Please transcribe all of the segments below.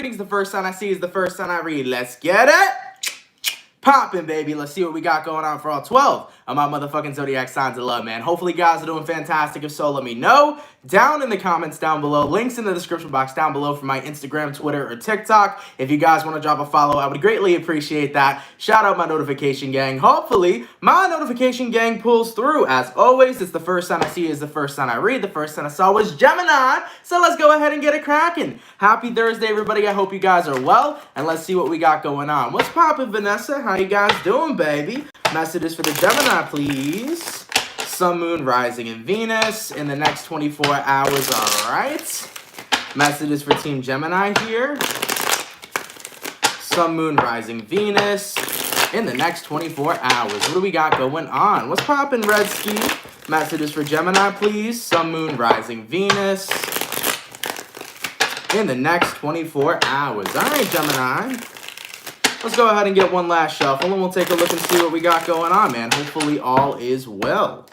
readings. The first sign I see is the first sign I read. Let's get it poppin', baby. Let's see what we got going on for all 12 of my motherfucking zodiac signs of love, man. Hopefully, you guys are doing fantastic. If so, let me know down in the comments down below. Links in the description box down below for my Instagram, Twitter, or TikTok. If you guys want to drop a follow, I would greatly appreciate that. Shout out my notification gang. Hopefully, my notification gang pulls through. As always, it's the first sign I see is the first sign I read. The first sign I saw was Gemini. So let's go ahead and get it cracking. Happy Thursday, everybody. I hope you guys are well. And let's see what we got going on. What's poppin', Vanessa? How you guys doing, baby? Messages for the Gemini, please. Sun, Moon, Rising, and Venus in the next 24 hours, all right? Messages for Team Gemini here. Sun, Moon, Rising, Venus in the next 24 hours. What do we got going on? What's poppin', Red Ski? Messages for Gemini, please. Sun, Moon, Rising, Venus in the next 24 hours. All right, Gemini. Let's go ahead and get one last shuffle, and we'll take a look and see what we got going on, man. Hopefully, all is well.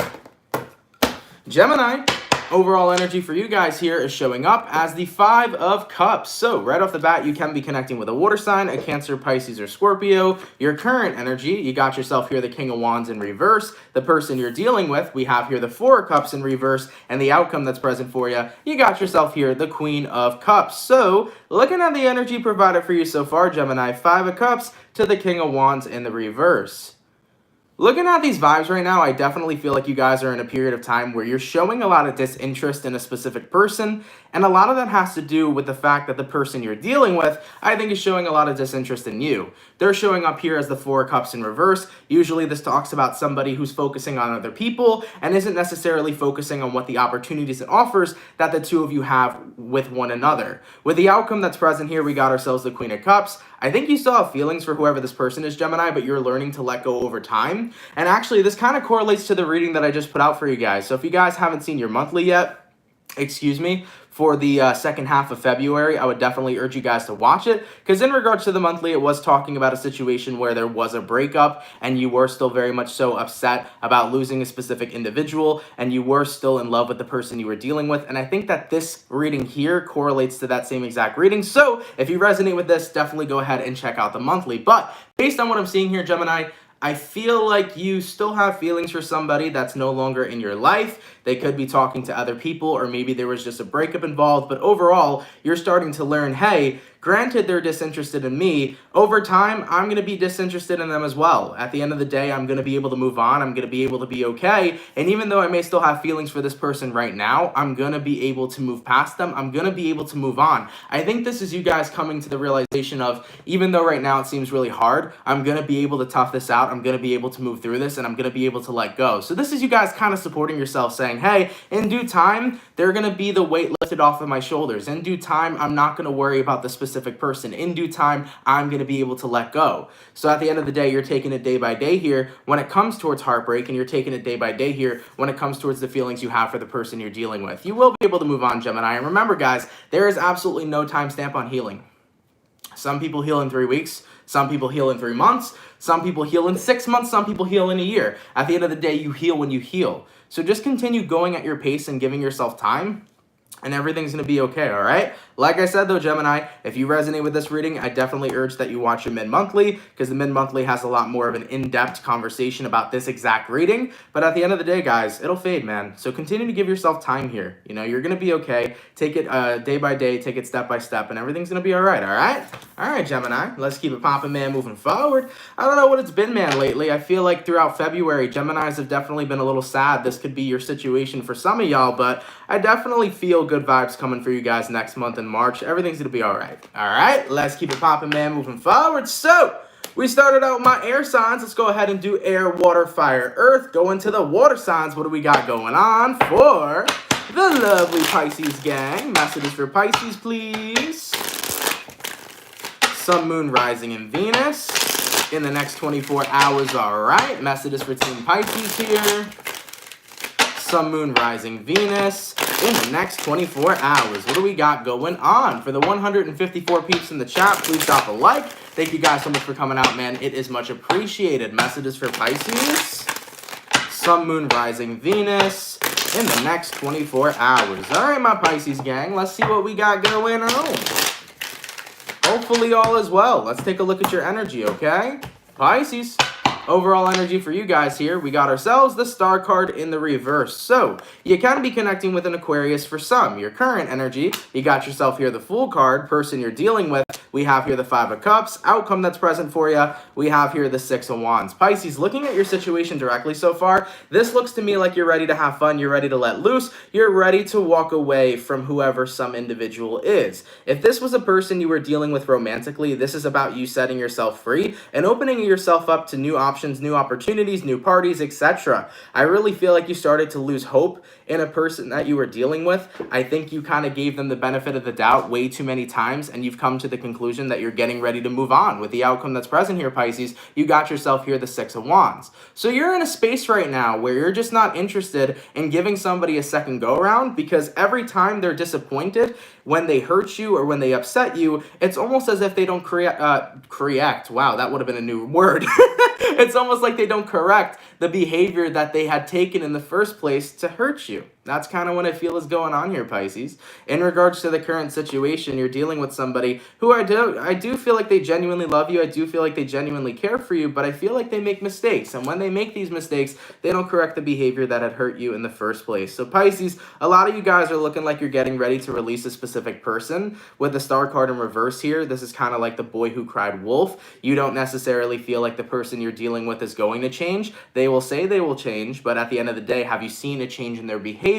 Gemini, overall energy for you guys here is showing up as the Five of Cups. So, right off the bat, you can be connecting with a water sign, a Cancer, Pisces, or Scorpio. Your current energy, you got yourself here the King of Wands in reverse. The person you're dealing with, we have here the Four of Cups in reverse. And the outcome that's present for you, you got yourself here the Queen of Cups. So, looking at the energy provided for you so far, Gemini, Five of Cups to the King of Wands in the reverse. Looking at these vibes right now, I definitely feel like you guys are in a period of time where you're showing a lot of disinterest in a specific person, and a lot of that has to do with the fact that the person you're dealing with, I think, is showing a lot of disinterest in you. They're showing up here as the Four of Cups in reverse. Usually this talks about somebody who's focusing on other people and isn't necessarily focusing on what the opportunities and offers that the two of you have with one another. With the outcome that's present here, we got ourselves the Queen of Cups. I think you still have feelings for whoever this person is, Gemini, but you're learning to let go over time. And actually, this kind of correlates to the reading that I just put out for you guys. So if you guys haven't seen your monthly yet, for the second half of February, I would definitely urge you guys to watch it, because in regards to the monthly, it was talking about a situation where there was a breakup and you were still very much so upset about losing a specific individual, and you were still in love with the person you were dealing with. And I think that this reading here correlates to that same exact reading. So if you resonate with this, definitely go ahead and check out the monthly. But based on what I'm seeing here, Gemini, I feel like you still have feelings for somebody that's no longer in your life. They could be talking to other people, or maybe there was just a breakup involved. But overall, you're starting to learn, hey, granted they're disinterested in me, over time, I'm going to be disinterested in them as well. At the end of the day, I'm going to be able to move on. I'm going to be able to be okay. And even though I may still have feelings for this person right now, I'm going to be able to move past them. I'm going to be able to move on. I think this is you guys coming to the realization of, even though right now it seems really hard, I'm going to be able to tough this out. I'm going to be able to move through this, and I'm going to be able to let go. So this is you guys kind of supporting yourself, saying, hey, in due time, they're going to be the weight lifted off of my shoulders. In due time, I'm not going to worry about the specific person. In due time, I'm going to be able to let go. So at the end of the day, you're taking it day by day here when it comes towards heartbreak, and you're taking it day by day here when it comes towards the feelings you have for the person you're dealing with. You will be able to move on, Gemini. And remember, guys, there is absolutely no timestamp on healing. Some people heal in 3 weeks. Some people heal in 3 months. Some people heal in 6 months. Some people heal in a year. At the end of the day, you heal when you heal. So just continue going at your pace and giving yourself time, and everything's going to be okay, all right? Like I said, though, Gemini, if you resonate with this reading, I definitely urge that you watch your mid-monthly, because the mid-monthly has a lot more of an in-depth conversation about this exact reading. But at the end of the day, guys, it'll fade, man. So continue to give yourself time here. You know, you're going to be okay. Take it day by day, take it step by step, and everything's going to be all right, all right? All right, Gemini, let's keep it popping, man, moving forward. I don't know what it's been, man, lately. I feel like throughout February, Geminis have definitely been a little sad. This could be your situation for some of y'all, but I definitely feel good vibes coming for you guys next month in March. Everything's gonna be all right. All right, let's keep it popping, man, moving forward. So we started out my air signs. Let's go ahead and do air, water, fire, earth. Go into the water signs. What do we got going on for the lovely Pisces gang? Messages for Pisces, please. Sun, Moon, Rising, and Venus in the next 24 hours. All right, messages for Team Pisces here. Sun, Moon, Rising, Venus in the next 24 hours. What do we got going on? For the 154 peeps in the chat, please drop a like. Thank you guys so much for coming out, man. It is much appreciated. Messages for Pisces. Sun, Moon, Rising, Venus in the next 24 hours. All right, my Pisces gang, let's see what we got going on. hopefully all is well. Let's take a look at your energy, okay? Pisces. Overall energy for you guys here, we got ourselves the Star card in the reverse. So, you can be connecting with an Aquarius for some. Your current energy, you got yourself here the Fool card, person you're dealing with. We have here the Five of Cups, outcome that's present for you. We have here the Six of Wands. Pisces, looking at your situation directly so far, this looks to me like you're ready to have fun, you're ready to let loose, you're ready to walk away from whoever some individual is. If this was a person you were dealing with romantically, this is about you setting yourself free and opening yourself up to new options, new opportunities, new parties, etc. I really feel like you started to lose hope in a person that you were dealing with. I think you kind of gave them the benefit of the doubt way too many times, and you've come to the conclusion that you're getting ready to move on. With the outcome that's present here, Pisces, you got yourself here the Six of Wands. So you're in a space right now where you're just not interested in giving somebody a second go around, because every time they're disappointed, when they hurt you or when they upset you, it's almost as if they don't correct. Wow, that would have been a new word. It's almost like they don't correct the behavior that they had taken in the first place to hurt you. That's kind of what I feel is going on here, Pisces. In regards to the current situation, you're dealing with somebody who I do feel like they genuinely love you. I do feel like they genuinely care for you, but I feel like they make mistakes. And when they make these mistakes, they don't correct the behavior that had hurt you in the first place. So Pisces, a lot of you guys are looking like you're getting ready to release a specific person. With the Star card in reverse here, this is kind of like the boy who cried wolf. You don't necessarily feel like the person you're dealing with is going to change. They will say they will change, but at the end of the day, have you seen a change in their behavior?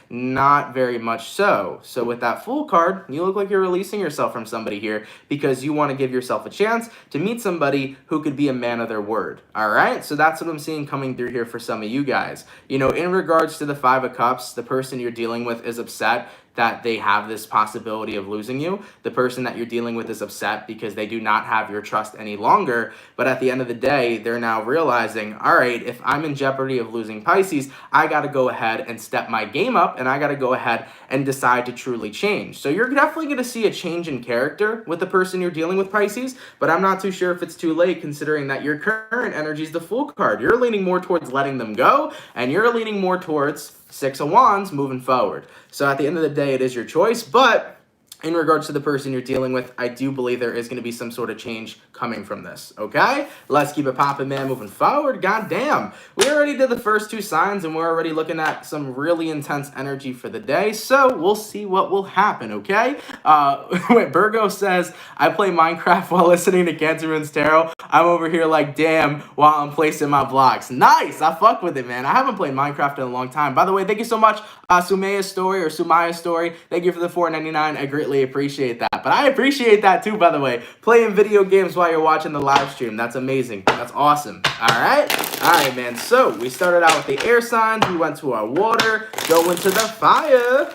Not very much so. So with that Fool card, you look like you're releasing yourself from somebody here because you want to give yourself a chance to meet somebody who could be a man of their word. All right? So that's what I'm seeing coming through here for some of you guys. You know, in regards to the Five of Cups, the person you're dealing with is upset that they have this possibility of losing you. The person that you're dealing with is upset because they do not have your trust any longer. But at the end of the day, they're now realizing, all right, if I'm in jeopardy of losing Pisces, I got to go ahead and step my game up, and I got to go ahead and decide to truly change. So you're definitely going to see a change in character with the person you're dealing with, Pisces, but I'm not too sure if it's too late, considering that your current energy is the Fool card. You're leaning more towards letting them go, and you're leaning more towards Six of Wands moving forward. So at the end of the day, it is your choice, but in regards to the person you're dealing with, I do believe there is going to be some sort of change coming from this, okay? Let's keep it popping, man, moving forward. God damn. We already did the first two signs, and we're already looking at some really intense energy for the day, so we'll see what will happen, okay? Virgo says, I play Minecraft while listening to CancerMoonsTarot. I'm over here like, damn, while I'm placing my blocks. Nice! I fuck with it, man. I haven't played Minecraft in a long time. By the way, thank you so much, Sumaya's Story. Thank you for the $4.99. I greatly appreciate that. But I appreciate that too, by the way. Playing video games while you're watching the live stream. That's amazing. That's awesome. Alright? Alright, man. So, we started out with the air signs. We went to our water. Going to the fire.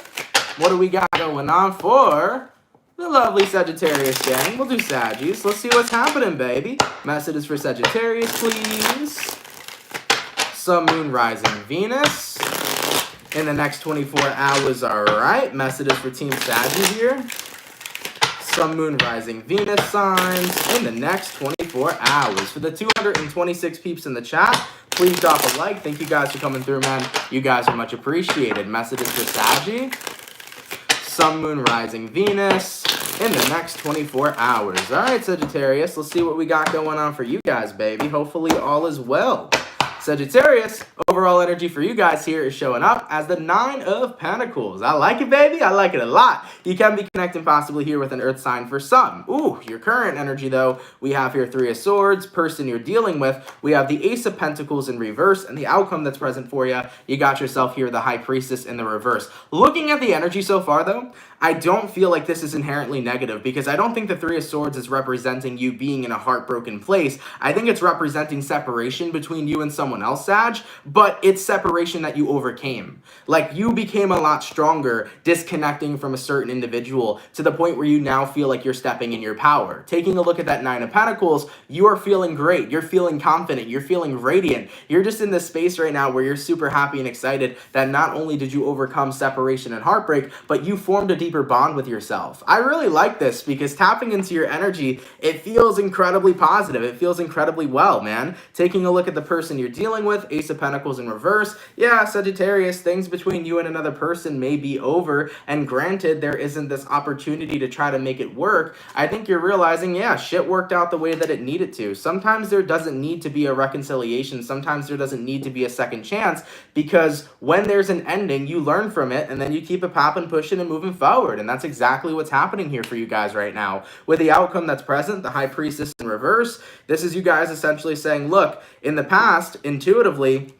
What do we got going on for the lovely Sagittarius gang? We'll do Saggies. Let's see what's happening, baby. Messages for Sagittarius, please. Sun, Moon, Rising, Venus. In the next 24 hours, all right. Messages for Team Saggy here. Sun, Moon, Rising, Venus signs in the next 24 hours. For the 226 peeps in the chat, please drop a like. Thank you guys for coming through, man. You guys are much appreciated. Messages for Saggy. Sun, Moon, Rising, Venus in the next 24 hours. All right, Sagittarius, let's see what we got going on for you guys, baby. Hopefully all is well. Sagittarius, overall energy for you guys here is showing up as the Nine of Pentacles. I like it, baby. I like it a lot. You can be connecting possibly here with an earth sign for some. Ooh, your current energy, though, we have here Three of Swords, person you're dealing with. We have the Ace of Pentacles in reverse, and the outcome that's present for you, you got yourself here the High Priestess in the reverse. Looking at the energy so far, though, I don't feel like this is inherently negative, because I don't think the Three of Swords is representing you being in a heartbroken place. I think it's representing separation between you and someone else, Sag, but it's separation that you overcame. Like, you became a lot stronger disconnecting from a certain individual to the point where you now feel like you're stepping in your power. Taking a look at that Nine of Pentacles, you are feeling great. You're feeling confident. You're feeling radiant. You're just in this space right now where you're super happy and excited that not only did you overcome separation and heartbreak, but you formed a deeper bond with yourself. I really like this because tapping into your energy, it feels incredibly positive. It feels incredibly well, man. Taking a look at the person you're dealing with, Ace of Pentacles Pentacles in reverse. Yeah, Sagittarius, things between you and another person may be over, and granted, there isn't this opportunity to try to make it work. I think you're realizing, yeah, shit worked out the way that it needed to. Sometimes there doesn't need to be a reconciliation. Sometimes there doesn't need to be a second chance, because when there's an ending, you learn from it, and then you keep it popping, pushing, and moving forward. And that's exactly what's happening here for you guys right now. With the outcome that's present, the High Priestess in reverse, this is you guys essentially saying, look, in the past, intuitively,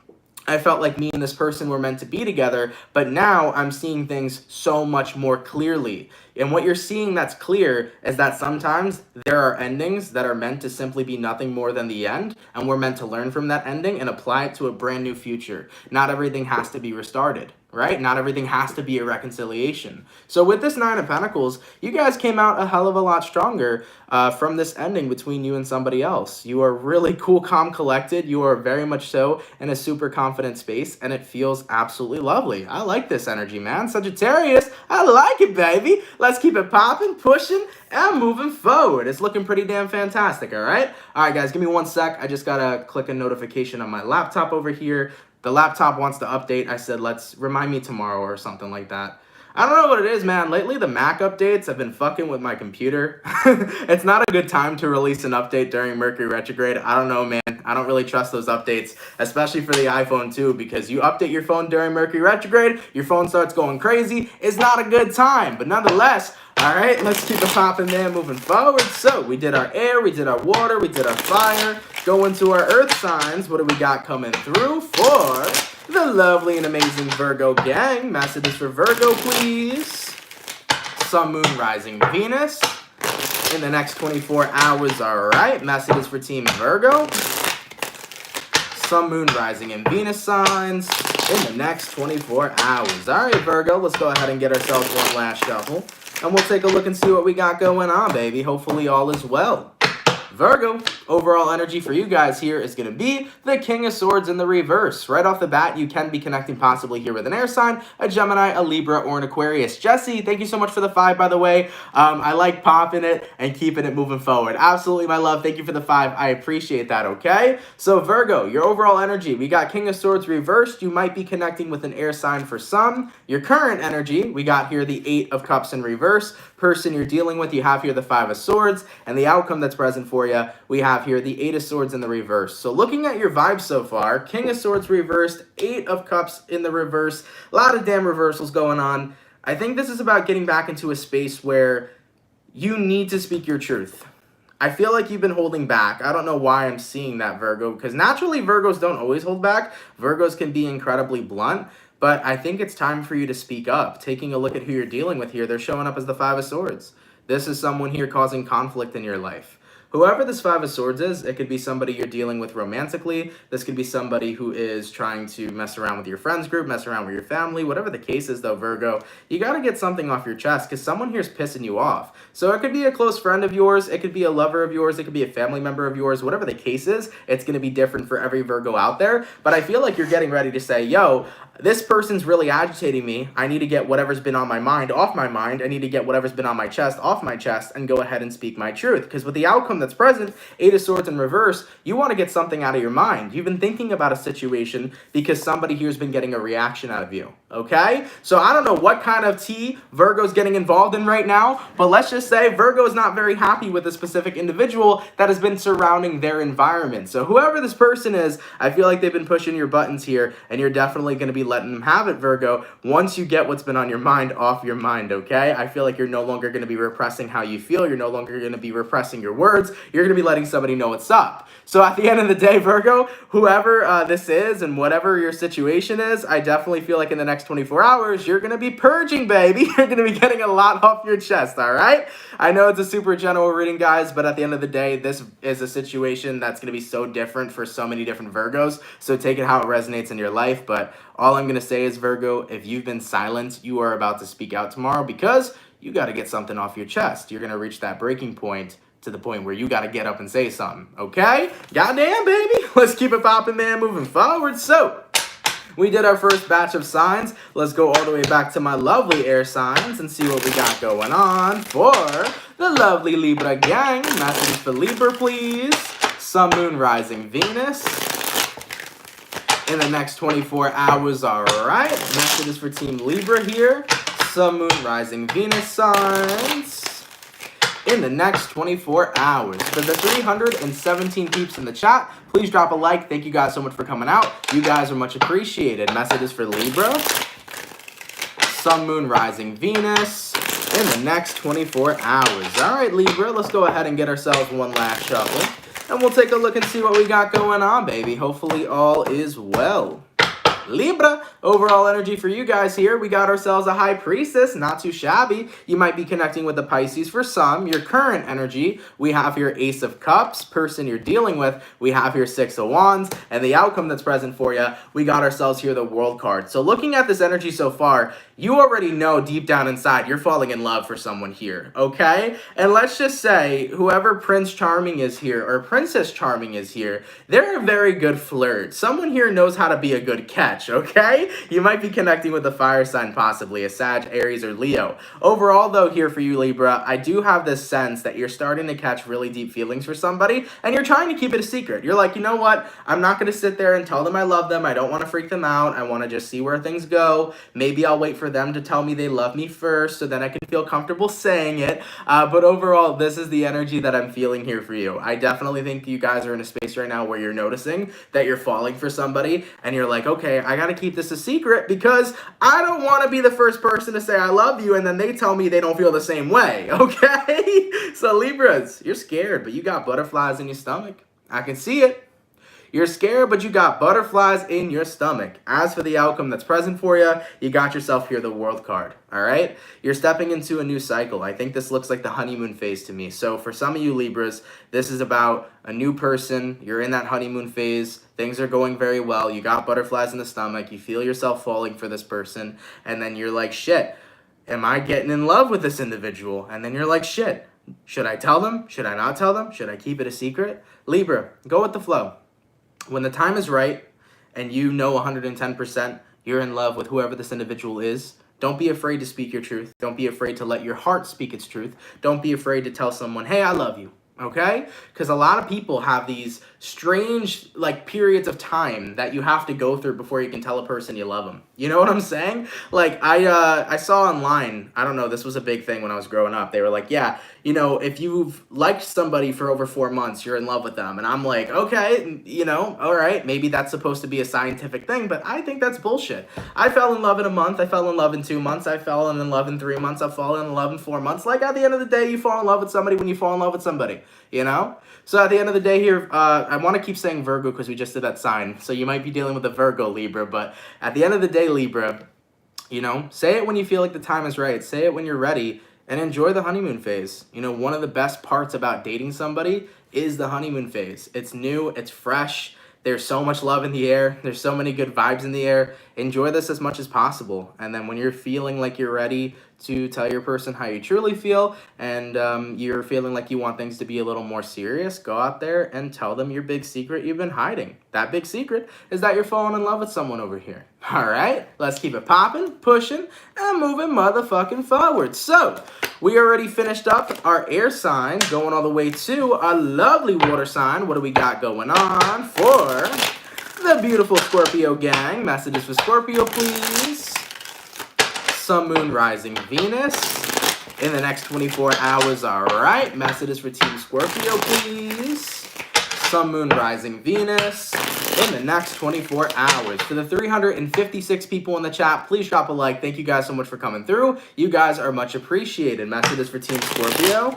I felt like me and this person were meant to be together, but now I'm seeing things so much more clearly. And what you're seeing that's clear is that sometimes there are endings that are meant to simply be nothing more than the end, and we're meant to learn from that ending and apply it to a brand new future. Not everything has to be restarted, right? Not everything has to be a reconciliation. So with this Nine of Pentacles, you guys came out a hell of a lot stronger from this ending between you and somebody else. You are really cool, calm, collected. You are very much so in a super confident space, and it feels absolutely lovely. I like this energy, man. Sagittarius, I like it, baby. Let's keep it popping, pushing, and moving forward. It's looking pretty damn fantastic, all right? All right, guys, give me one sec. I just got to click a notification on my laptop over here. The laptop wants to update. I said, let's remind me tomorrow or something like that. I don't know what it is, man. Lately, the Mac updates have been fucking with my computer. It's not a good time to release an update during Mercury retrograde. I don't know, man. I don't really trust those updates, especially for the iPhone too, because you update your phone during Mercury retrograde, your phone starts going crazy. It's not a good time, but nonetheless, all right, let's keep it popping there, moving forward. So we did our air, we did our water, we did our fire. Go into our earth signs. What do we got coming through for the lovely and amazing Virgo gang? Messages for Virgo, please. Sun, Moon, Rising, Venus. In the next 24 hours, all right. Messages for Team Virgo. Sun, Moon, Rising, and Venus signs in the next 24 hours. All right, Virgo, let's go ahead and get ourselves one last shuffle. And we'll take a look and see what we got going on, baby. Hopefully all is well. Virgo, overall energy for you guys here is going to be the King of Swords in the reverse. Right off the bat, you can be connecting possibly here with an air sign, a Gemini, a Libra, or an Aquarius. Jesse, thank you so much for the 5, by the way. I like popping it and keeping it moving forward. Absolutely, my love. Thank you for the 5. I appreciate that, okay? So, Virgo, your overall energy, we got King of Swords reversed. You might be connecting with an air sign for some. Your current energy, we got here the 8 of Cups in reverse. Person you're dealing with, you have here the 5 of Swords. And the outcome that's present for you, we have here the 8 of Swords in the reverse. So looking at your vibes so far, King of Swords reversed, 8 of Cups in the reverse, a lot of damn reversals going on. I think this is about getting back into a space where you need to speak your truth. I feel like you've been holding back. I don't know why I'm seeing that, Virgo, because naturally Virgos don't always hold back. Virgos can be incredibly blunt, but I think it's time for you to speak up. Taking a look at who you're dealing with here, they're showing up as the 5 of Swords. This is someone here causing conflict in your life. Whoever this 5 of Swords is, it could be somebody you're dealing with romantically. This could be somebody who is trying to mess around with your friends group, mess around with your family. Whatever the case is, though, Virgo, you got to get something off your chest because someone here is pissing you off. So it could be a close friend of yours. It could be a lover of yours. It could be a family member of yours. Whatever the case is, it's going to be different for every Virgo out there. But I feel like you're getting ready to say, yo, this person's really agitating me. I need to get whatever's been on my mind off my mind. I need to get whatever's been on my chest off my chest and go ahead and speak my truth. Because with the outcome that's present, 8 of Swords in reverse, you want to get something out of your mind. You've been thinking about a situation because somebody here's been getting a reaction out of you. Okay? So I don't know what kind of tea Virgo's getting involved in right now, but let's just say Virgo's not very happy with a specific individual that has been surrounding their environment. So whoever this person is, I feel like they've been pushing your buttons here, and you're definitely going to be letting them have it, Virgo, once you get what's been on your mind off your mind, okay? I feel like you're no longer going to be repressing how you feel. You're no longer going to be repressing your words. You're going to be letting somebody know what's up. So at the end of the day, Virgo, whoever this is and whatever your situation is, I definitely feel like in the next 24 hours, you're going to be purging, baby. You're going to be getting a lot off your chest, all right? I know it's a super general reading, guys, but at the end of the day, this is a situation that's going to be so different for so many different Virgos. So take it how it resonates in your life. But all I'm going to say is, Virgo, if you've been silent, you are about to speak out tomorrow because you got to get something off your chest. You're going to reach that breaking point to the point where you got to get up and say something, okay? Goddamn, baby. Let's keep it popping, man, moving forward. So we did our first batch of signs. Let's go all the way back to my lovely air signs and see what we got going on for the lovely Libra gang. Messages for Libra, please. Sun, Moon, Rising, Venus. in the next 24 hours. All right. Messages for Team Libra here. Sun, Moon, Rising, Venus signs in the next 24 hours. For the 317 peeps in the chat, please drop a like. Thank you guys so much for coming out. You guys are much appreciated. Messages for Libra. Sun, Moon, Rising, Venus in the next 24 hours. All right, Libra, let's go ahead and get ourselves one last shuffle. And we'll take a look and see what we got going on, baby. Hopefully all is well. Libra, overall energy for you guys here. We got ourselves a High Priestess, not too shabby. You might be connecting with the Pisces for some. Your current energy, we have your Ace of Cups. Person you're dealing with, we have your Six of Wands. And the outcome that's present for you, we got ourselves here the World card. So looking at this energy so far, you already know deep down inside you're falling in love for someone here, okay? And let's just say whoever Prince Charming is here or Princess Charming is here, they're a very good flirt. Someone here knows how to be a good catch, okay? You might be connecting with a fire sign, possibly a Sag, Aries, or Leo. Overall, though, here for you, Libra, I do have this sense that you're starting to catch really deep feelings for somebody, and you're trying to keep it a secret. You're like, you know what? I'm not going to sit there and tell them I love them. I don't want to freak them out. I want to just see where things go. Maybe I'll wait for them to tell me they love me first so then I can feel comfortable saying it. But overall, this is the energy that I'm feeling here for you. I definitely think you guys are in a space right now where you're noticing that you're falling for somebody and you're like, okay, I got to keep this a secret because I don't want to be the first person to say I love you and then they tell me they don't feel the same way, okay? So Libras, you're scared, but you got butterflies in your stomach. I can see it. You're scared, but you got butterflies in your stomach. As for the outcome that's present for you, you got yourself here the World card, all right? You're stepping into a new cycle. I think this looks like the honeymoon phase to me. So for some of you Libras, this is about a new person. You're in that honeymoon phase. Things are going very well. You got butterflies in the stomach. You feel yourself falling for this person. And then you're like, shit, am I getting in love with this individual? And then you're like, shit, should I tell them? Should I not tell them? Should I keep it a secret? Libra, go with the flow. When the time is right and you know 110% you're in love with whoever this individual is, don't be afraid to speak your truth. Don't be afraid to let your heart speak its truth. Don't be afraid to tell someone, hey, I love you. Okay? Because a lot of people have these strange periods of time that you have to go through before you can tell a person you love them. You know what I'm saying? Like I saw online, I don't know, this was a big thing when I was growing up. They were like, yeah, you know, if you've liked somebody for over 4 months, you're in love with them. And I'm like, okay, you know, all right, maybe that's supposed to be a scientific thing, but I think that's bullshit. I fell in love in a month. I fell in love in 2 months. I fell in love in 3 months. I've fallen in love in 4 months. Like at the end of the day, you fall in love with somebody when you fall in love with somebody, you know? So at the end of the day here, I want to keep saying Virgo because we just did that sign. So you might be dealing with a Virgo, Libra, but at the end of the day, Libra, you know, say it when you feel like the time is right. Say it when you're ready and enjoy the honeymoon phase. You know, one of the best parts about dating somebody is the honeymoon phase. It's new, it's fresh. There's so much love in the air. There's so many good vibes in the air. Enjoy this as much as possible. And then when you're feeling like you're ready to tell your person how you truly feel and you're feeling like you want things to be a little more serious, go out there and tell them your big secret you've been hiding. That big secret is that you're falling in love with someone over here. All right, let's keep it popping, pushing, and moving motherfucking forward. So we already finished up our air sign, going all the way to a lovely water sign. What do we got going on for the beautiful Scorpio gang? Messages for Scorpio, please. Sun, Moon, Rising, Venus in the next 24 hours. All right, messages for Team Scorpio, please. Sun, Moon, Rising, Venus in the next 24 hours. For the 356 people in the chat, please drop a like. Thank you guys so much for coming through. You guys are much appreciated. Messages for Team Scorpio.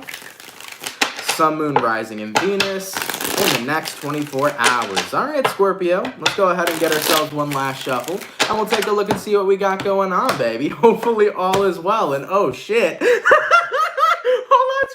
Sun, Moon, Rising, and Venus in the next 24 hours. All right, Scorpio, let's go ahead and get ourselves one last shuffle, and we'll take a look and see what we got going on, baby. Hopefully all is well, and oh, shit. Hold on,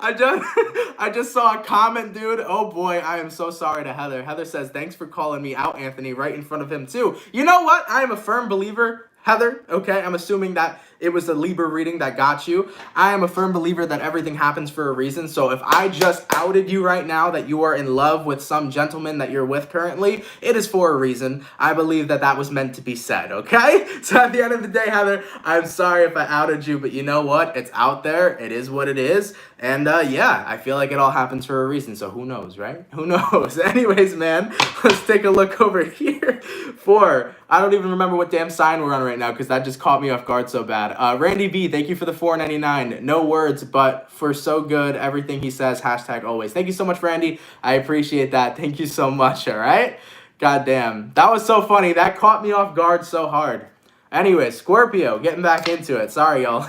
Scorpio. I just saw a comment, dude. Oh, boy, I am so sorry to Heather. Heather says, thanks for calling me out, Anthony, right in front of him, too. You know what? I am a firm believer, Heather, okay? I'm assuming that it was the Libra reading that got you. I am a firm believer that everything happens for a reason. So if I just outed you right now that you are in love with some gentleman that you're with currently, it is for a reason. I believe that that was meant to be said, okay? So at the end of the day, Heather, I'm sorry if I outed you, but you know what? It's out there. It is what it is. And yeah, I feel like it all happens for a reason. So who knows, right? Who knows? Anyways, man, let's take a look over here for, I don't even remember what damn sign we're on right now because that just caught me off guard so bad. Randy B, thank you for the $4.99. No words, but for so good, everything he says, hashtag always. Thank you so much, Randy. I appreciate that. Thank you so much, all right? God damn. That was so funny. That caught me off guard so hard. Anyway, Scorpio, getting back into it. Sorry, y'all.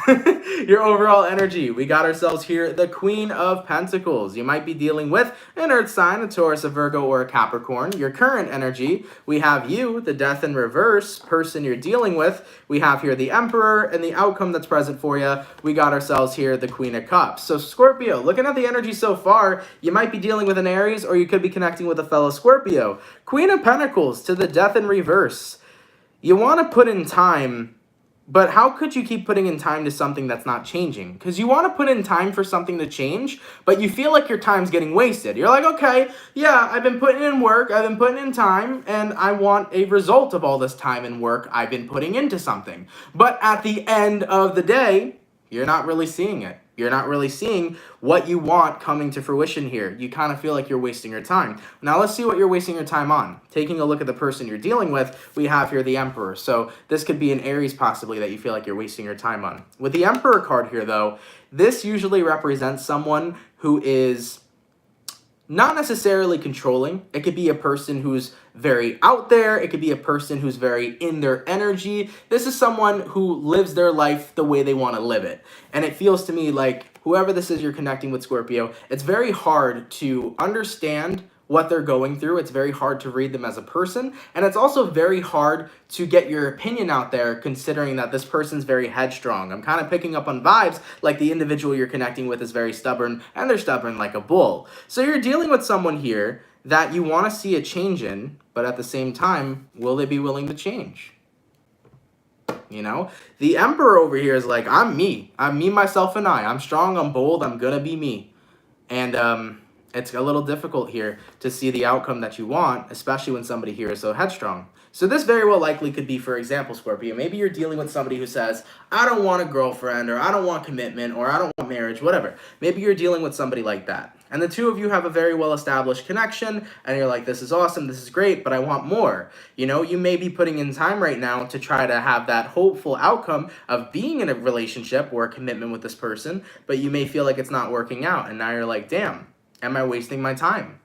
Your overall energy. We got ourselves here the Queen of Pentacles. You might be dealing with an Earth sign, a Taurus, a Virgo, or a Capricorn. Your current energy, we have you, the Death in reverse person you're dealing with. We have here the Emperor, and the outcome that's present for you, we got ourselves here the Queen of Cups. So Scorpio, looking at the energy so far, you might be dealing with an Aries, or you could be connecting with a fellow Scorpio. Queen of Pentacles to the Death in reverse. You want to put in time, but how could you keep putting in time to something that's not changing? Because you want to put in time for something to change, but you feel like your time's getting wasted. You're like, okay, yeah, I've been putting in work, I've been putting in time, and I want a result of all this time and work I've been putting into something. But at the end of the day, you're not really seeing it. You're not really seeing what you want coming to fruition here. You kind of feel like you're wasting your time. Now let's see what you're wasting your time on. Taking a look at the person you're dealing with, we have here the Emperor. So this could be an Aries possibly that you feel like you're wasting your time on. With the Emperor card here though, this usually represents someone who is not necessarily controlling. It could be a person who's very out there. It could be a person who's very in their energy. This is someone who lives their life the way they want to live it. And it feels to me like whoever this is you're connecting with, Scorpio, it's very hard to understand what they're going through. It's very hard to read them as a person. And it's also very hard to get your opinion out there considering that this person's very headstrong. I'm kind of picking up on vibes like the individual you're connecting with is very stubborn and they're stubborn like a bull. So you're dealing with someone here that you want to see a change in, but at the same time, will they be willing to change? You know, the Emperor over here is like, I'm me, myself, and I. I'm strong, I'm bold, I'm gonna be me. And it's a little difficult here to see the outcome that you want, especially when somebody here is so headstrong. So this very well likely could be, for example, Scorpio, maybe you're dealing with somebody who says, I don't want a girlfriend, or I don't want commitment, or I don't want marriage, whatever. Maybe you're dealing with somebody like that. And the two of you have a very well-established connection, and you're like, this is awesome, this is great, but I want more. You know, you may be putting in time right now to try to have that hopeful outcome of being in a relationship or a commitment with this person, but you may feel like it's not working out, and now you're like, damn, am I wasting my time?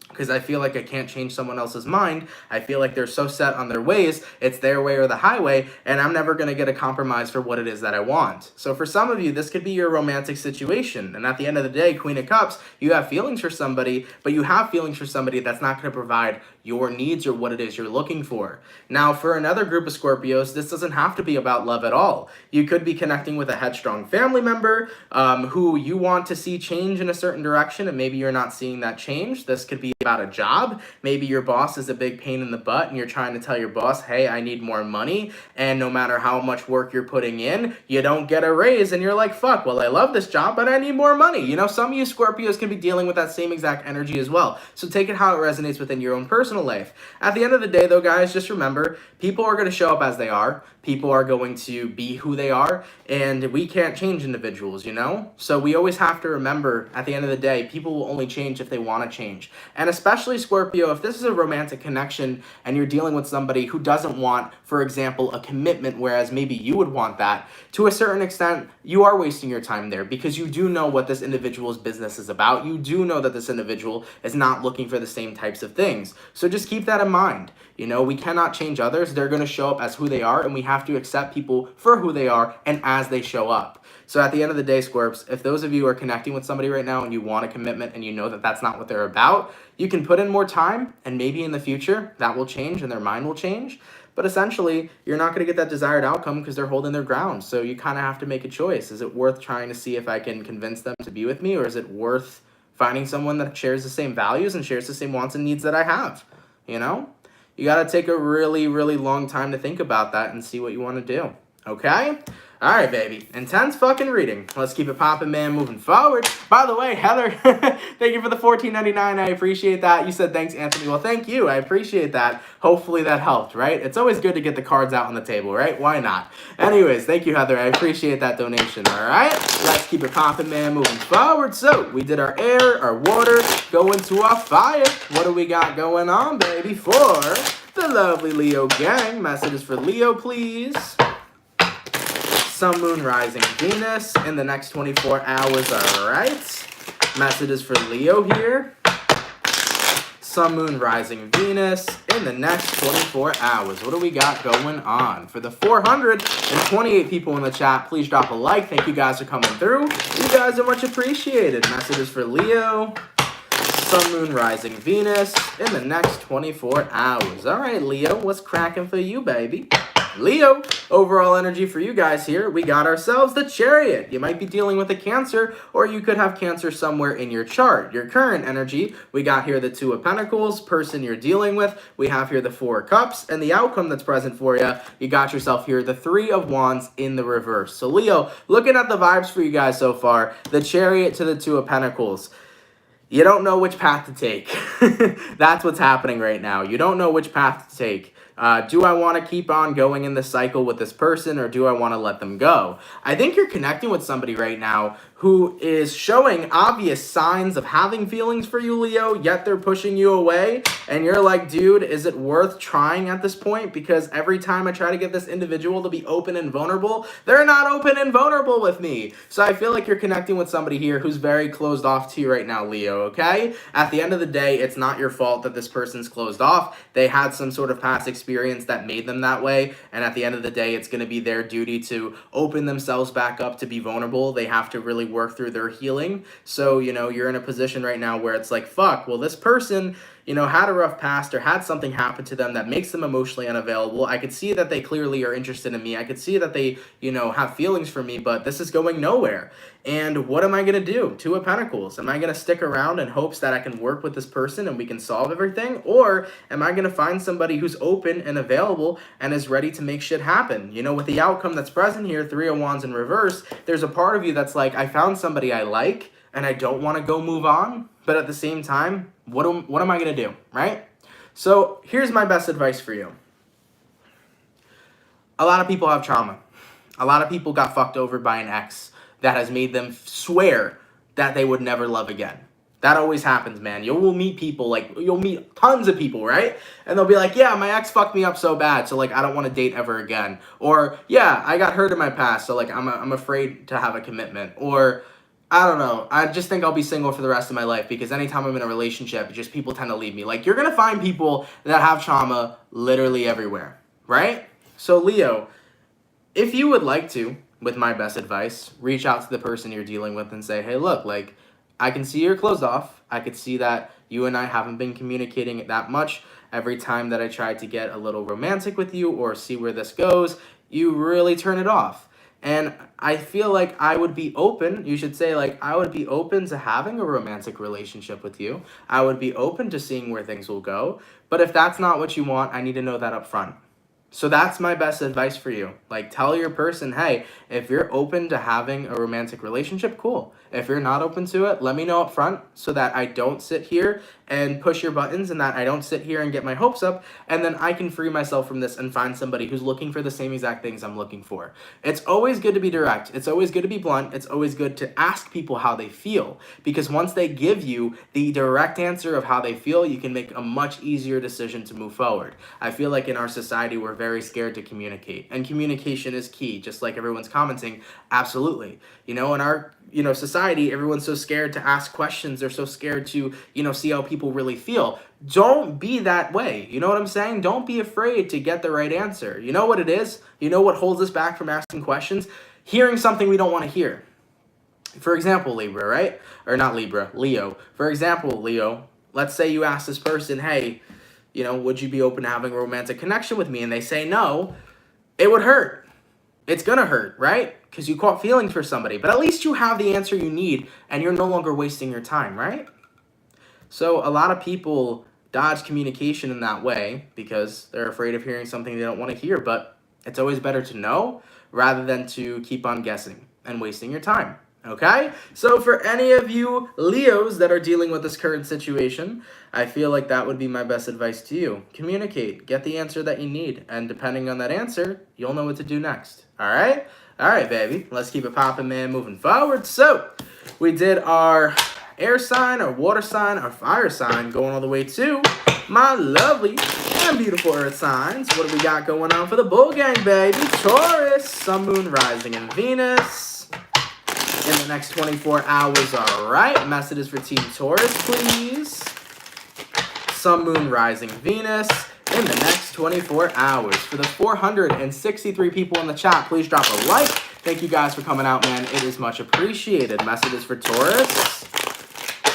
Because I feel like I can't change someone else's mind. I feel like they're so set on their ways, it's their way or the highway, and I'm never going to get a compromise for what it is that I want. So for some of you, this could be your romantic situation. And at the end of the day, Queen of Cups, you have feelings for somebody, but you have feelings for somebody that's not going to provide your needs or what it is you're looking for. Now, for another group of Scorpios, this doesn't have to be about love at all. You could be connecting with a headstrong family member who you want to see change in a certain direction, and maybe you're not seeing that change. This could be about a job. Maybe your boss is a big pain in the butt, and you're trying to tell your boss, hey, I need more money, and no matter how much work you're putting in, you don't get a raise, and you're like, fuck, well, I love this job, but I need more money. You know, some of you Scorpios can be dealing with that same exact energy as well. So take it how it resonates within your own personal life. At the end of the day, though, guys, just remember, people are going to show up as they are. People are going to be who they are, and we can't change individuals, you know? So we always have to remember, at the end of the day, people will only change if they want to change. And especially, Scorpio, if this is a romantic connection and you're dealing with somebody who doesn't want, for example, a commitment, whereas maybe you would want that, to a certain extent, you are wasting your time there because you do know what this individual's business is about. You do know that this individual is not looking for the same types of things. So just keep that in mind. You know, we cannot change others. They're going to show up as who they are, and we have to accept people for who they are and as they show up. So at the end of the day, Scorps, if those of you are connecting with somebody right now and you want a commitment and you know that that's not what they're about, you can put in more time, and maybe in the future that will change and their mind will change. But essentially, you're not going to get that desired outcome because they're holding their ground. So you kind of have to make a choice. Is it worth trying to see if I can convince them to be with me, or is it worth finding someone that shares the same values and shares the same wants and needs that I have? You know? You got to take a really, really long time to think about that and see what you want to do. Okay? All right, baby. Intense fucking reading. Let's keep it popping, man, moving forward. By the way, Heather, thank you for the $14.99. I appreciate that. You said thanks, Anthony. Well, thank you. I appreciate that. Hopefully that helped, right? It's always good to get the cards out on the table, right? Why not? Anyways, thank you, Heather. I appreciate that donation, all right? Let's keep it popping, man, moving forward. So we did our air, our water, go into our fire. What do we got going on, baby, for the lovely Leo gang? Messages for Leo, please. Sun, Moon, Rising, Venus in the next 24 hours, all right? Messages for Leo here. Sun, Moon, Rising, Venus in the next 24 hours. What do we got going on? For the 428 people in the chat, please drop a like. Thank you guys for coming through. You guys are much appreciated. Messages for Leo. Sun, Moon, Rising, Venus in the next 24 hours. All right, Leo, what's cracking for you, baby? Leo, overall energy for you guys here, we got ourselves the Chariot. You might be dealing with a Cancer, or you could have Cancer somewhere in your chart. Your current energy, we got here the Two of Pentacles, person you're dealing with. We have here the Four of Cups, and the outcome that's present for you, you got yourself here the Three of Wands in the reverse. So Leo, looking at the vibes for you guys so far, the Chariot to the Two of Pentacles. You don't know which path to take. That's what's happening right now. You don't know which path to take. Do I want to keep on going in this cycle with this person, or do I want to let them go? I think you're connecting with somebody right now who is showing obvious signs of having feelings for you, Leo, yet they're pushing you away. And you're like, dude, is it worth trying at this point? Because every time I try to get this individual to be open and vulnerable, they're not open and vulnerable with me. So I feel like you're connecting with somebody here who's very closed off to you right now, Leo, okay? At the end of the day, it's not your fault that this person's closed off. They had some sort of past experience that made them that way. And at the end of the day, it's going to be their duty to open themselves back up, to be vulnerable. They have to really work through their healing. So, you know, you're in a position right now where it's like, fuck, well, this person, you know, had a rough past or had something happen to them that makes them emotionally unavailable. I could see that they clearly are interested in me. I could see that they, you know, have feelings for me, but this is going nowhere. And what am I going to do? Two of Pentacles. Am I going to stick around in hopes that I can work with this person and we can solve everything? Or am I going to find somebody who's open and available and is ready to make shit happen? You know, with the outcome that's present here, Three of Wands in reverse, there's a part of you that's like, I found somebody I like and I don't want to go move on. But at the same time, what am I going to do, right? So here's my best advice for you. A lot of people have trauma. A lot of people got fucked over by an ex that has made them swear that they would never love again. That always happens, man. You will meet people, like, you'll meet tons of people, right? And they'll be like, yeah, my ex fucked me up so bad, so, like, I don't want to date ever again. Or, yeah, I got hurt in my past, so, like, I'm afraid to have a commitment. Or, I don't know, I just think I'll be single for the rest of my life because anytime I'm in a relationship, just people tend to leave me. Like, you're going to find people that have trauma literally everywhere, right? So, Leo, if you would like to, with my best advice, reach out to the person you're dealing with and say, hey, look, like, I can see you're closed off. I could see that you and I haven't been communicating that much. Every time that I tried to get a little romantic with you or see where this goes, you really turn it off. And I feel like I would be open, you should say, like, I would be open to having a romantic relationship with you. I would be open to seeing where things will go. But if that's not what you want, I need to know that up front. So that's my best advice for you. Like, tell your person, hey, if you're open to having a romantic relationship, cool. If you're not open to it, let me know up front so that I don't sit here and push your buttons and that I don't sit here and get my hopes up, and then I can free myself from this and find somebody who's looking for the same exact things I'm looking for. It's always good to be direct. It's always good to be blunt. It's always good to ask people how they feel, because once they give you the direct answer of how they feel, you can make a much easier decision to move forward. I feel like in our society, we're very scared to communicate, and communication is key, just like everyone's commenting. Absolutely. You know, in our society, everyone's so scared to ask questions. They're so scared to, see how people really feel. Don't be that way. You know what I'm saying? Don't be afraid to get the right answer. You know what it is? You know what holds us back from asking questions? Hearing something we don't want to hear. For example, Libra, right? Or not Libra, Leo. For example, Leo, let's say you ask this person, hey, would you be open to having a romantic connection with me? And they say no. It would hurt. It's gonna hurt, right? Because you caught feelings for somebody. But at least you have the answer you need, and you're no longer wasting your time, right? So a lot of people dodge communication in that way because they're afraid of hearing something they don't want to hear. But it's always better to know rather than to keep on guessing and wasting your time. Okay? So for any of you Leos that are dealing with this current situation, I feel like that would be my best advice to you. Communicate. Get the answer that you need. And depending on that answer, you'll know what to do next. Alright? Alright, baby. Let's keep it popping, man, moving forward. So, we did our air sign, our water sign, our fire sign, going all the way to my lovely and beautiful earth signs. What do we got going on for the bull gang, baby? Taurus, Sun, Moon, Rising, and Venus in the next 24 hours. All right, messages for Team Taurus, please. Sun, Moon, Rising, Venus in the next 24 hours. For the 463 people in the chat, please drop a like. Thank you guys for coming out, man. It is much appreciated. Messages for Taurus,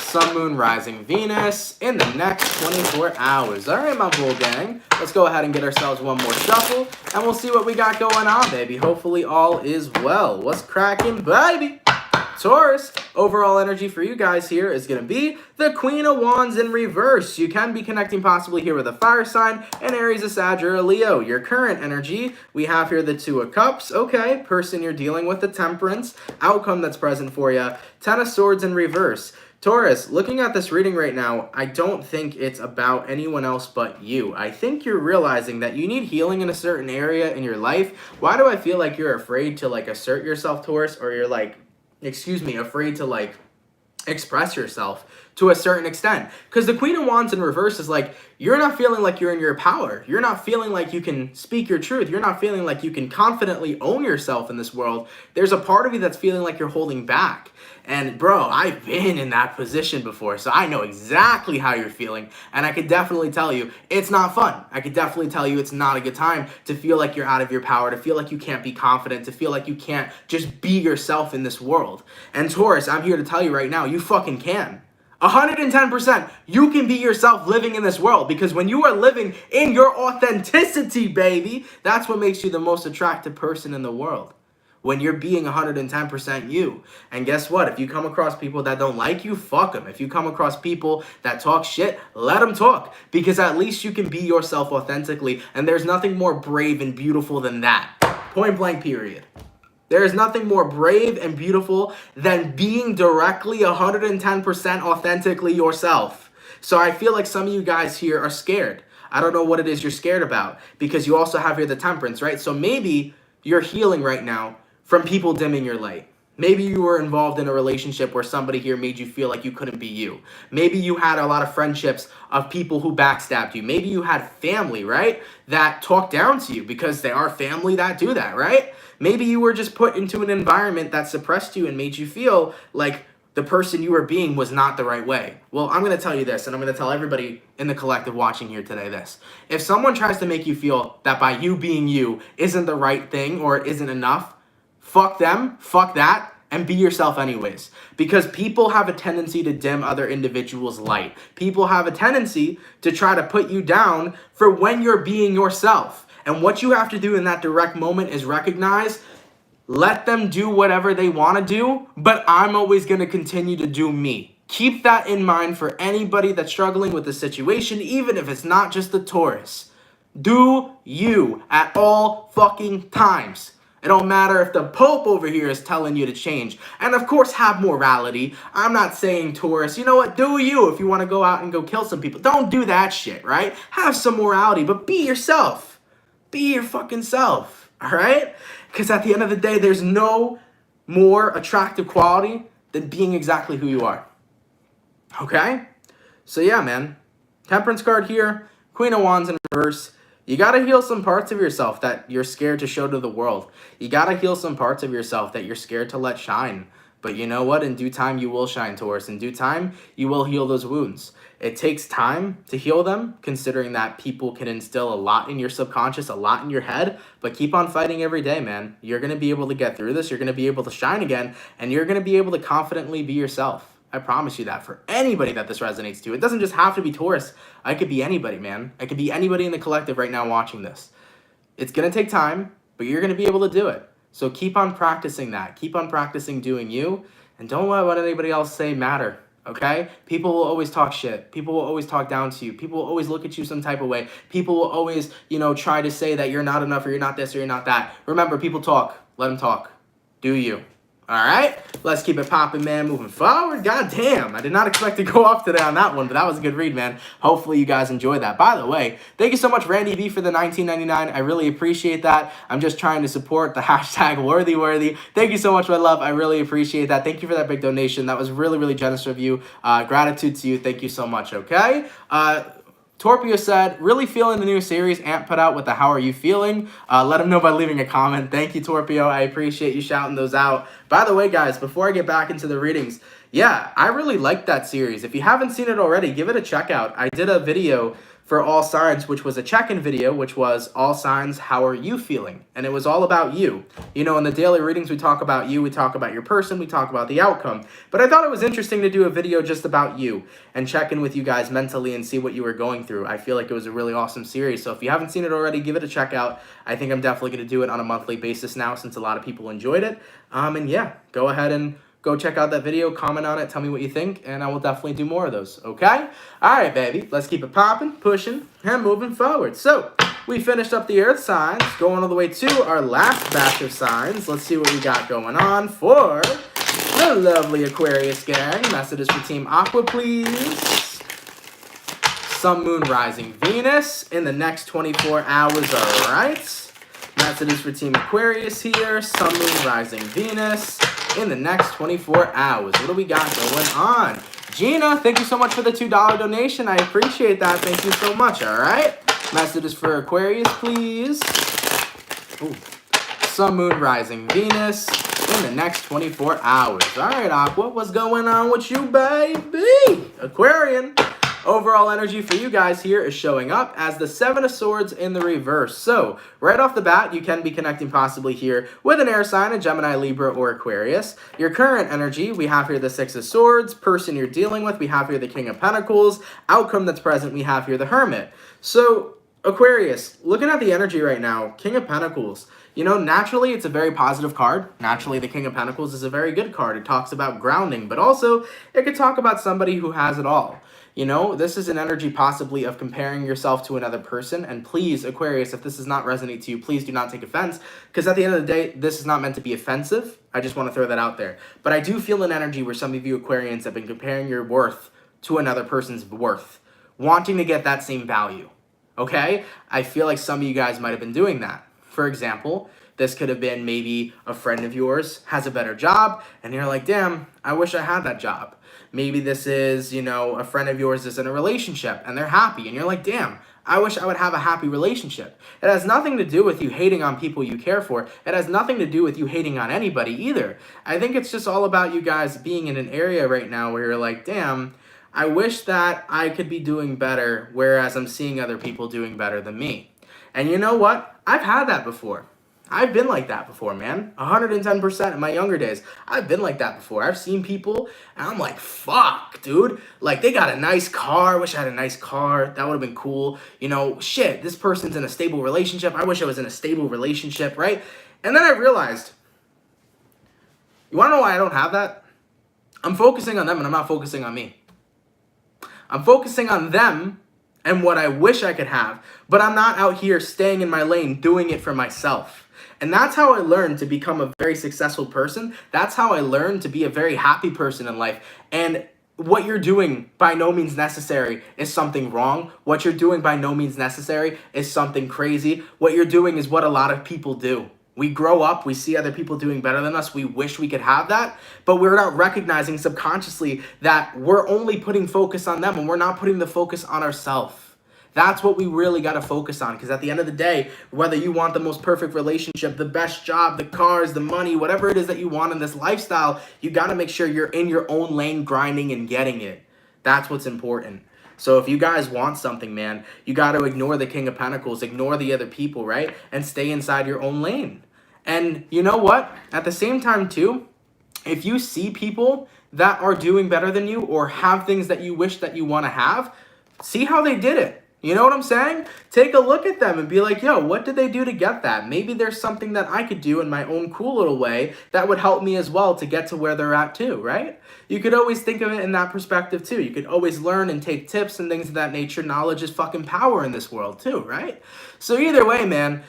Sun, Moon, Rising, Venus in the next 24 hours. All right, my bull gang. Let's go ahead and get ourselves one more shuffle, and we'll see what we got going on, baby. Hopefully all is well. What's cracking, baby? Taurus, overall energy for you guys here is going to be the Queen of Wands in reverse. You can be connecting possibly here with a fire sign, an Aries, a Sag, or a Leo. Your current energy, we have here the Two of Cups. Okay, person you're dealing with, the Temperance. Outcome that's present for you, Ten of Swords in reverse. Taurus, looking at this reading right now, I don't think it's about anyone else but you. I think you're realizing that you need healing in a certain area in your life. Why do I feel like you're afraid to, like, assert yourself, Taurus, or you're, like, afraid to, like, express yourself to a certain extent? Because the Queen of Wands in reverse is like, you're not feeling like you're in your power. You're not feeling like you can speak your truth. You're not feeling like you can confidently own yourself in this world. There's a part of you that's feeling like you're holding back. And bro, I've been in that position before, so I know exactly how you're feeling. And I could definitely tell you, it's not fun. I could definitely tell you it's not a good time to feel like you're out of your power, to feel like you can't be confident, to feel like you can't just be yourself in this world. And Taurus, I'm here to tell you right now, you fucking can. 110%, you can be yourself living in this world, because when you are living in your authenticity, baby, that's what makes you the most attractive person in the world. When you're being 110% you. And guess what? If you come across people that don't like you, fuck them. If you come across people that talk shit, let them talk. Because at least you can be yourself authentically. And there's nothing more brave and beautiful than that. Point blank, period. There is nothing more brave and beautiful than being directly 110% authentically yourself. So I feel like some of you guys here are scared. I don't know what it is you're scared about. Because you also have here the Temperance, right? So maybe you're healing right now from people dimming your light. Maybe you were involved in a relationship where somebody here made you feel like you couldn't be you. Maybe you had a lot of friendships of people who backstabbed you. Maybe you had family, right, that talked down to you, because they are family that do that, right? Maybe you were just put into an environment that suppressed you and made you feel like the person you were being was not the right way. Well, I'm going to tell you this, and I'm going to tell everybody in the collective watching here today this. If someone tries to make you feel that by you being you isn't the right thing or isn't enough, fuck them, fuck that, and be yourself anyways. Because people have a tendency to dim other individuals' light. People have a tendency to try to put you down for when you're being yourself. And what you have to do in that direct moment is recognize, let them do whatever they want to do, but I'm always going to continue to do me. Keep that in mind for anybody that's struggling with the situation, even if it's not just the Taurus. Do you at all fucking times. It don't matter if the Pope over here is telling you to change. And of course, have morality. I'm not saying, Taurus, you know what? Do you if you want to go out and go kill some people. Don't do that shit, right? Have some morality, but be yourself. Be your fucking self, all right? Because at the end of the day, there's no more attractive quality than being exactly who you are. Okay? So yeah, man. Temperance card here. Queen of Wands in reverse. You got to heal some parts of yourself that you're scared to show to the world. You got to heal some parts of yourself that you're scared to let shine. But you know what? In due time, you will shine, Taurus. In due time, you will heal those wounds. It takes time to heal them, considering that people can instill a lot in your subconscious, a lot in your head. But keep on fighting every day, man. You're going to be able to get through this. You're going to be able to shine again. And you're going to be able to confidently be yourself. I promise you that for anybody that this resonates to. It doesn't just have to be Taurus. I could be anybody, man. I could be anybody in the collective right now watching this. It's going to take time, but you're going to be able to do it. So keep on practicing that. Keep on practicing doing you. And don't let what anybody else say matter, okay? People will always talk shit. People will always talk down to you. People will always look at you some type of way. People will always, try to say that you're not enough or you're not this or you're not that. Remember, people talk. Let him talk. Do you. All right, let's keep it popping, man, moving forward. God damn, I did not expect to go off today on that one, but that was a good read, man. Hopefully you guys enjoyed that. By the way, thank you so much, Randy V, for the $19.99. I really appreciate that. I'm just trying to support the hashtag worthy. Thank you so much, my love. I really appreciate that. Thank you for that big donation. That was really, really generous of you. Gratitude to you. Thank you so much, okay? Torpio said, really feeling the new series Ant put out with the how are you feeling? Let him know by leaving a comment. Thank you, Torpio. I appreciate you shouting those out. By the way, guys, before I get back into the readings, yeah, I really liked that series. If you haven't seen it already, give it a check out. I did a video for all signs, which was a check-in video, which was all signs, how are you feeling? And it was all about you. You know, in the daily readings, we talk about you, we talk about your person, we talk about the outcome. But I thought it was interesting to do a video just about you and check in with you guys mentally and see what you were going through. I feel like it was a really awesome series. So if you haven't seen it already, give it a check out. I think I'm definitely going to do it on a monthly basis now since a lot of people enjoyed it. And yeah, go ahead and go check out that video, comment on it, tell me what you think, and I will definitely do more of those, okay? All right, baby, let's keep it popping, pushing, and moving forward. So, we finished up the earth signs, going all the way to our last batch of signs. Let's see what we got going on for the lovely Aquarius gang. Messages for Team Aqua, please. Sun, Moon, Rising, Venus in the next 24 hours, all right? Messages for Team Aquarius here. Sun, Moon, Rising, Venus in the next 24 hours. What do we got going on? Gina, thank you so much for the $2 donation. I appreciate that. Thank you so much, all right? Messages for Aquarius, please. Ooh. Sun, Moon, Rising, Venus in the next 24 hours. All right, Aqua, what's going on with you, baby? Aquarian. Overall energy for you guys here is showing up as the Seven of Swords in the reverse. So, right off the bat, you can be connecting possibly here with an air sign, a Gemini, Libra, or Aquarius. Your current energy, we have here the Six of Swords. Person you're dealing with, we have here the King of Pentacles. Outcome that's present, we have here the Hermit. So, Aquarius, looking at the energy right now, King of Pentacles. You know, naturally, it's a very positive card. Naturally, the King of Pentacles is a very good card. It talks about grounding, but also, it could talk about somebody who has it all. You know, this is an energy possibly of comparing yourself to another person. And please, Aquarius, if this does not resonate to you, please do not take offense. Because at the end of the day, this is not meant to be offensive. I just want to throw that out there. But I do feel an energy where some of you Aquarians have been comparing your worth to another person's worth. Wanting to get that same value. Okay? I feel like some of you guys might have been doing that. For example, this could have been maybe a friend of yours has a better job. And you're like, damn, I wish I had that job. Maybe this is, you know, a friend of yours is in a relationship and they're happy. And you're like, damn, I wish I would have a happy relationship. It has nothing to do with you hating on people you care for. It has nothing to do with you hating on anybody either. I think it's just all about you guys being in an area right now where you're like, damn, I wish that I could be doing better, whereas I'm seeing other people doing better than me. And you know what? I've had that before. I've been like that before, man. 110% in my younger days. I've been like that before. I've seen people, and I'm like, fuck, dude. Like, they got a nice car. I wish I had a nice car. That would have been cool. You know, shit, this person's in a stable relationship. I wish I was in a stable relationship, right? And then I realized, you want to know why I don't have that? I'm focusing on them, and I'm not focusing on me. I'm focusing on them and what I wish I could have, but I'm not out here staying in my lane doing it for myself. And that's how I learned to become a very successful person. That's how I learned to be a very happy person in life. And what you're doing by no means necessary is something wrong. What you're doing by no means necessary is something crazy. What you're doing is what a lot of people do. We grow up, we see other people doing better than us, we wish we could have that, but we're not recognizing subconsciously that we're only putting focus on them and we're not putting the focus on ourselves. That's what we really got to focus on, because at the end of the day, whether you want the most perfect relationship, the best job, the cars, the money, whatever it is that you want in this lifestyle, you got to make sure you're in your own lane grinding and getting it. That's what's important. So if you guys want something, man, you got to ignore the King of Pentacles, ignore the other people, right? And stay inside your own lane. And you know what? At the same time, too, if you see people that are doing better than you or have things that you wish that you want to have, see how they did it. You know what I'm saying? Take a look at them and be like, yo, what did they do to get that? Maybe there's something that I could do in my own cool little way that would help me as well to get to where they're at too, right? You could always think of it in that perspective too. You could always learn and take tips and things of that nature. Knowledge is fucking power in this world too, right? So either way, man,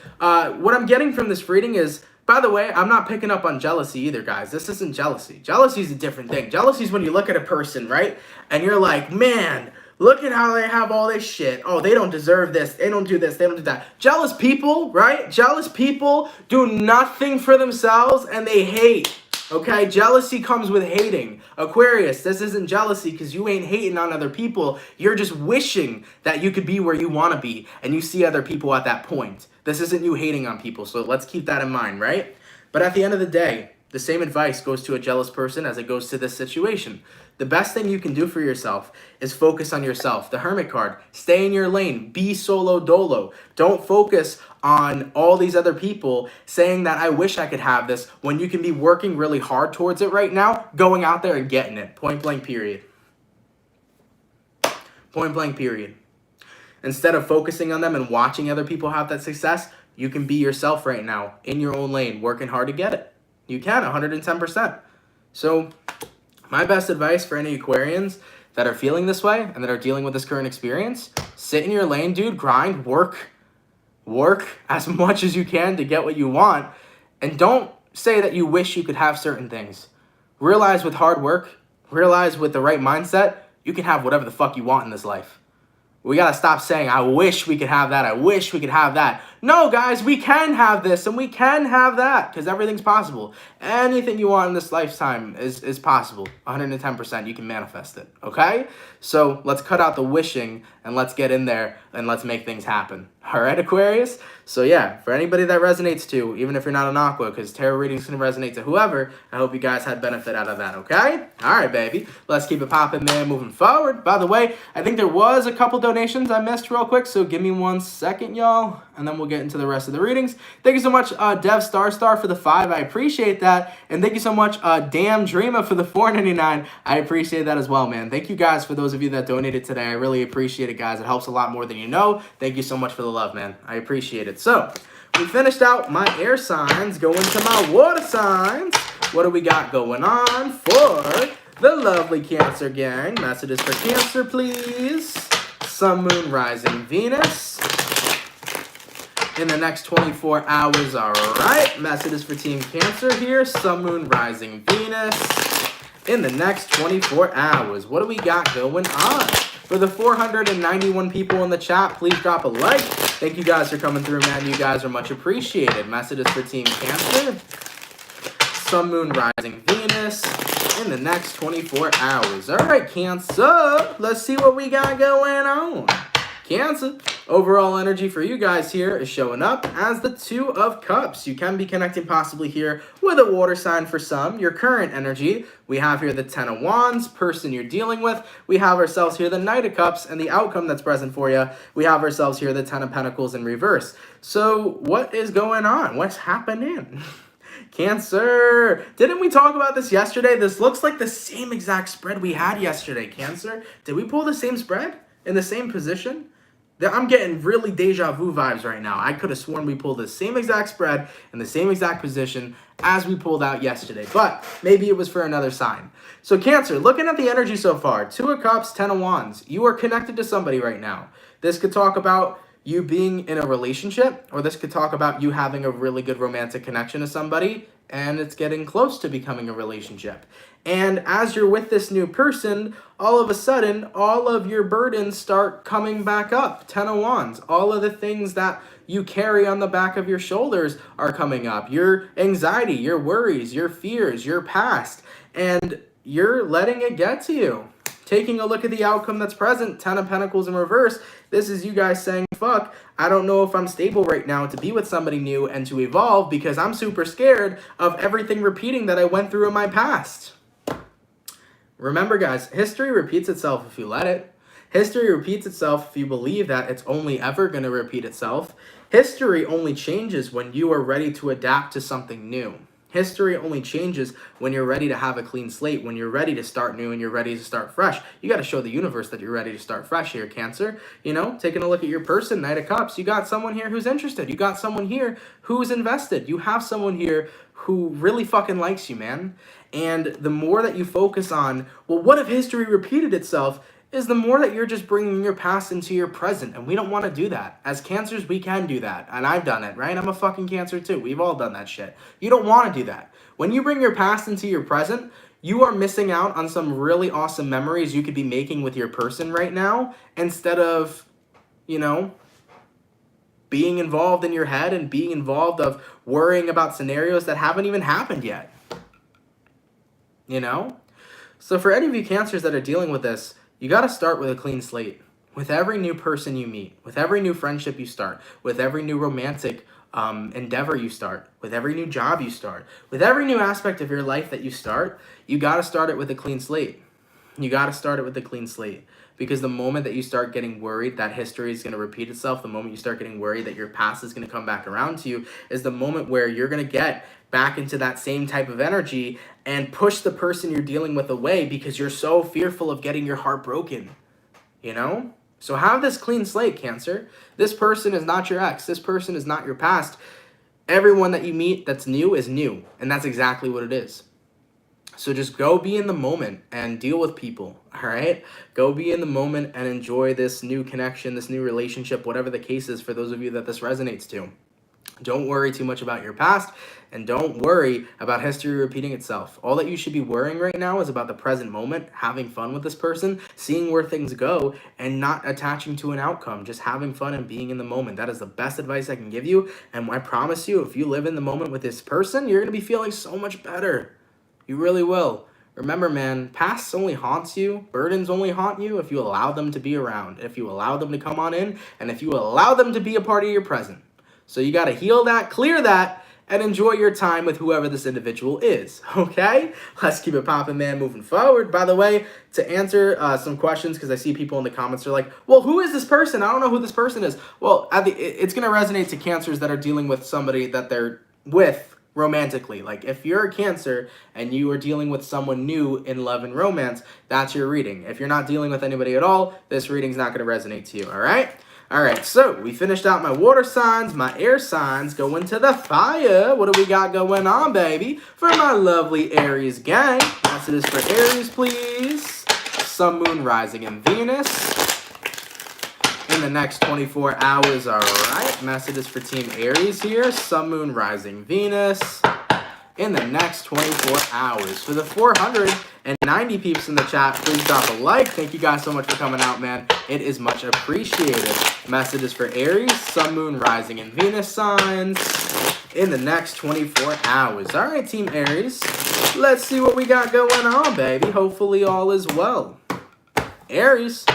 what I'm getting from this reading is, By the way, I'm not picking up on jealousy either, guys. This isn't jealousy. Jealousy is a different thing. Jealousy is when you look at a person, right? And you're like, man, look at how they have all this shit. Oh, they don't deserve this. They don't do this. They don't do that. Jealous people, right? Jealous people do nothing for themselves and they hate. Okay? Jealousy comes with hating. Aquarius, this isn't jealousy because you ain't hating on other people. You're just wishing that you could be where you want to be and you see other people at that point. This isn't you hating on people, so let's keep that in mind, right? But at the end of the day, the same advice goes to a jealous person as it goes to this situation. The best thing you can do for yourself is focus on yourself. The Hermit card, stay in your lane, be solo dolo. Don't focus on all these other people saying that I wish I could have this when you can be working really hard towards it right now, going out there and getting it. Point blank period. Point blank period. Instead of focusing on them and watching other people have that success, you can be yourself right now in your own lane, working hard to get it. You can, 110%. So my best advice for any Aquarians that are feeling this way and that are dealing with this current experience, sit in your lane, dude, grind, work as much as you can to get what you want. And don't say that you wish you could have certain things. Realize with hard work, realize with the right mindset, you can have whatever the fuck you want in this life. We gotta stop saying, I wish we could have that, I wish we could have that. No, guys, we can have this and we can have that because everything's possible. Anything you want in this lifetime is possible. 110%, you can manifest it, okay? So let's cut out the wishing and let's get in there and let's make things happen. All right, Aquarius? So yeah, for anybody that resonates to, even if you're not an Aqua, because tarot readings can resonate to whoever, I hope you guys had benefit out of that, okay? All right, baby. Let's keep it popping, man, moving forward. By the way, I think there was a couple donations I missed real quick, so give me 1 second, y'all, and then we'll get into the rest of the readings. Thank you so much, Dev Star for the 5. I appreciate that. And thank you so much, Damn Dreama for the $4.99. I appreciate that as well, man. Thank you guys for those of you that donated today. I really appreciate it, guys. It helps a lot more than you know. Thank you so much for the love, man. I appreciate it. So, we finished out my air signs, going to my water signs. What do we got going on for the lovely Cancer gang? Messages for Cancer, please. Sun, Moon, Rising, Venus. In the next 24 hours, all right. Messages for Team Cancer here. Sun, Moon, Rising, Venus. In the next 24 hours, what do we got going on? For the 491 people in the chat, please drop a like. Thank you guys for coming through, man. You guys are much appreciated. Messages for Team Cancer. Sun, Moon, Rising, Venus. In the next 24 hours. All right, Cancer. Let's see what we got going on. Cancer, overall energy for you guys here is showing up as the 2 of Cups. You can be connecting possibly here with a water sign for some. Your current energy, we have here the 10 of Wands, person you're dealing with. We have ourselves here the Knight of Cups, and the outcome that's present for you, we have ourselves here the 10 of Pentacles in reverse. So what is going on? What's happening? Cancer, didn't we talk about this yesterday? This looks like the same exact spread we had yesterday, Cancer. Did we pull the same spread in the same position? I'm getting really deja vu vibes right now. I could have sworn we pulled the same exact spread in the same exact position as we pulled out yesterday, but maybe it was for another sign. So Cancer, looking at the energy so far, 2 of Cups, 10 of Wands. You are connected to somebody right now. This could talk about you being in a relationship, or this could talk about you having a really good romantic connection to somebody, and it's getting close to becoming a relationship. And as you're with this new person, all of a sudden, all of your burdens start coming back up. 10 of Wands. All of the things that you carry on the back of your shoulders are coming up. Your anxiety, your worries, your fears, your past. And you're letting it get to you. Taking a look at the outcome that's present, 10 of Pentacles in reverse. This is you guys saying, fuck, I don't know if I'm stable right now to be with somebody new and to evolve because I'm super scared of everything repeating that I went through in my past. Remember, guys, history repeats itself if you let it. History repeats itself if you believe that it's only ever going to repeat itself. History only changes when you are ready to adapt to something new. History only changes when you're ready to have a clean slate, when you're ready to start new and you're ready to start fresh. You got to show the universe that you're ready to start fresh here, Cancer. You know, taking a look at your person, Knight of Cups, you got someone here who's interested. You got someone here who's invested. You have someone here who really fucking likes you, man. And the more that you focus on, well, what if history repeated itself? is the more that you're just bringing your past into your present. And we don't want to do that. As Cancers, we can do that. And I've done it, right? I'm a fucking Cancer too. We've all done that shit. You don't want to do that. When you bring your past into your present, you are missing out on some really awesome memories you could be making with your person right now, instead of, you know, being involved in your head and being involved of worrying about scenarios that haven't even happened yet. You know? So for any of you Cancers that are dealing with this, you got to start with a clean slate. With every new person you meet, with every new friendship you start, with every new romantic endeavor you start, with every new job you start, with every new aspect of your life that you start, you got to start it with a clean slate. You got to start it with a clean slate. Because the moment that you start getting worried that history is going to repeat itself, the moment you start getting worried that your past is going to come back around to you, is the moment where you're going to get back into that same type of energy and push the person you're dealing with away because you're so fearful of getting your heart broken. You know? So have this clean slate, Cancer. This person is not your ex. This person is not your past. Everyone that you meet that's new is new. And that's exactly what it is. So just go be in the moment and deal with people, all right? Go be in the moment and enjoy this new connection, this new relationship, whatever the case is for those of you that this resonates to. Don't worry too much about your past, and don't worry about history repeating itself. All that you should be worrying right now is about the present moment, having fun with this person, seeing where things go, and not attaching to an outcome, just having fun and being in the moment. That is the best advice I can give you, and I promise you, if you live in the moment with this person, you're going to be feeling so much better. You really will. Remember, man, past only haunts you, burdens only haunt you if you allow them to be around, if you allow them to come on in, and if you allow them to be a part of your present. So you got to heal that, clear that, and enjoy your time with whoever this individual is, okay? Let's keep it popping, man, moving forward. By the way, to answer some questions, because I see people in the comments are like, well, who is this person? I don't know who this person is. Well, it's going to resonate to Cancers that are dealing with somebody that they're with romantically. Like, if you're a Cancer and you are dealing with someone new in love and romance, that's your reading. If you're not dealing with anybody at all, this reading's not going to resonate to you, all right? All right, so we finished out my water signs, my air signs, going to the fire. What do we got going on, baby? For my lovely Aries gang. Messages for Aries, please. Sun, Moon, Rising, and Venus. In the next 24 hours, all right. Messages for Team Aries here. Sun, Moon, Rising, Venus. In the next 24 hours. For the 490 peeps in the chat, please drop a like. Thank you guys so much for coming out, man. It is much appreciated. Messages for Aries, Sun, Moon, Rising, and Venus signs in the next 24 hours. All right, Team Aries. Let's see what we got going on, baby. Hopefully all is well. Aries.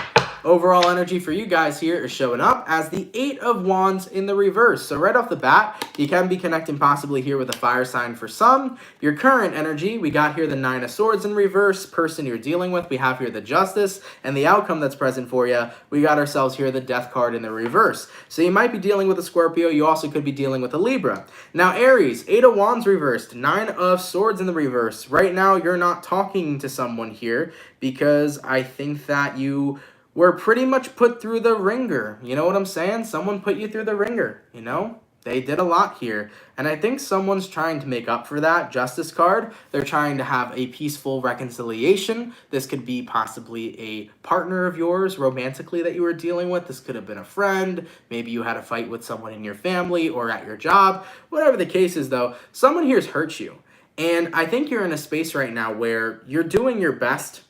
Overall energy for you guys here is showing up as the 8 of Wands in the reverse. So right off the bat, you can be connecting possibly here with a fire sign for some. Your current energy, we got here the 9 of Swords in reverse. Person you're dealing with, we have here the Justice. And the outcome that's present for you, we got ourselves here the Death card in the reverse. So you might be dealing with a Scorpio. You also could be dealing with a Libra. Now Aries, 8 of Wands reversed, 9 of Swords in the reverse. Right now, you're not talking to someone here because I think that you were pretty much put through the ringer. You know what I'm saying? Someone put you through the ringer, you know? They did a lot here. And I think someone's trying to make up for that Justice card. They're trying to have a peaceful reconciliation. This could be possibly a partner of yours romantically that you were dealing with. This could have been a friend. Maybe you had a fight with someone in your family or at your job. Whatever the case is, though, someone here's hurt you. And I think you're in a space right now where you're doing your best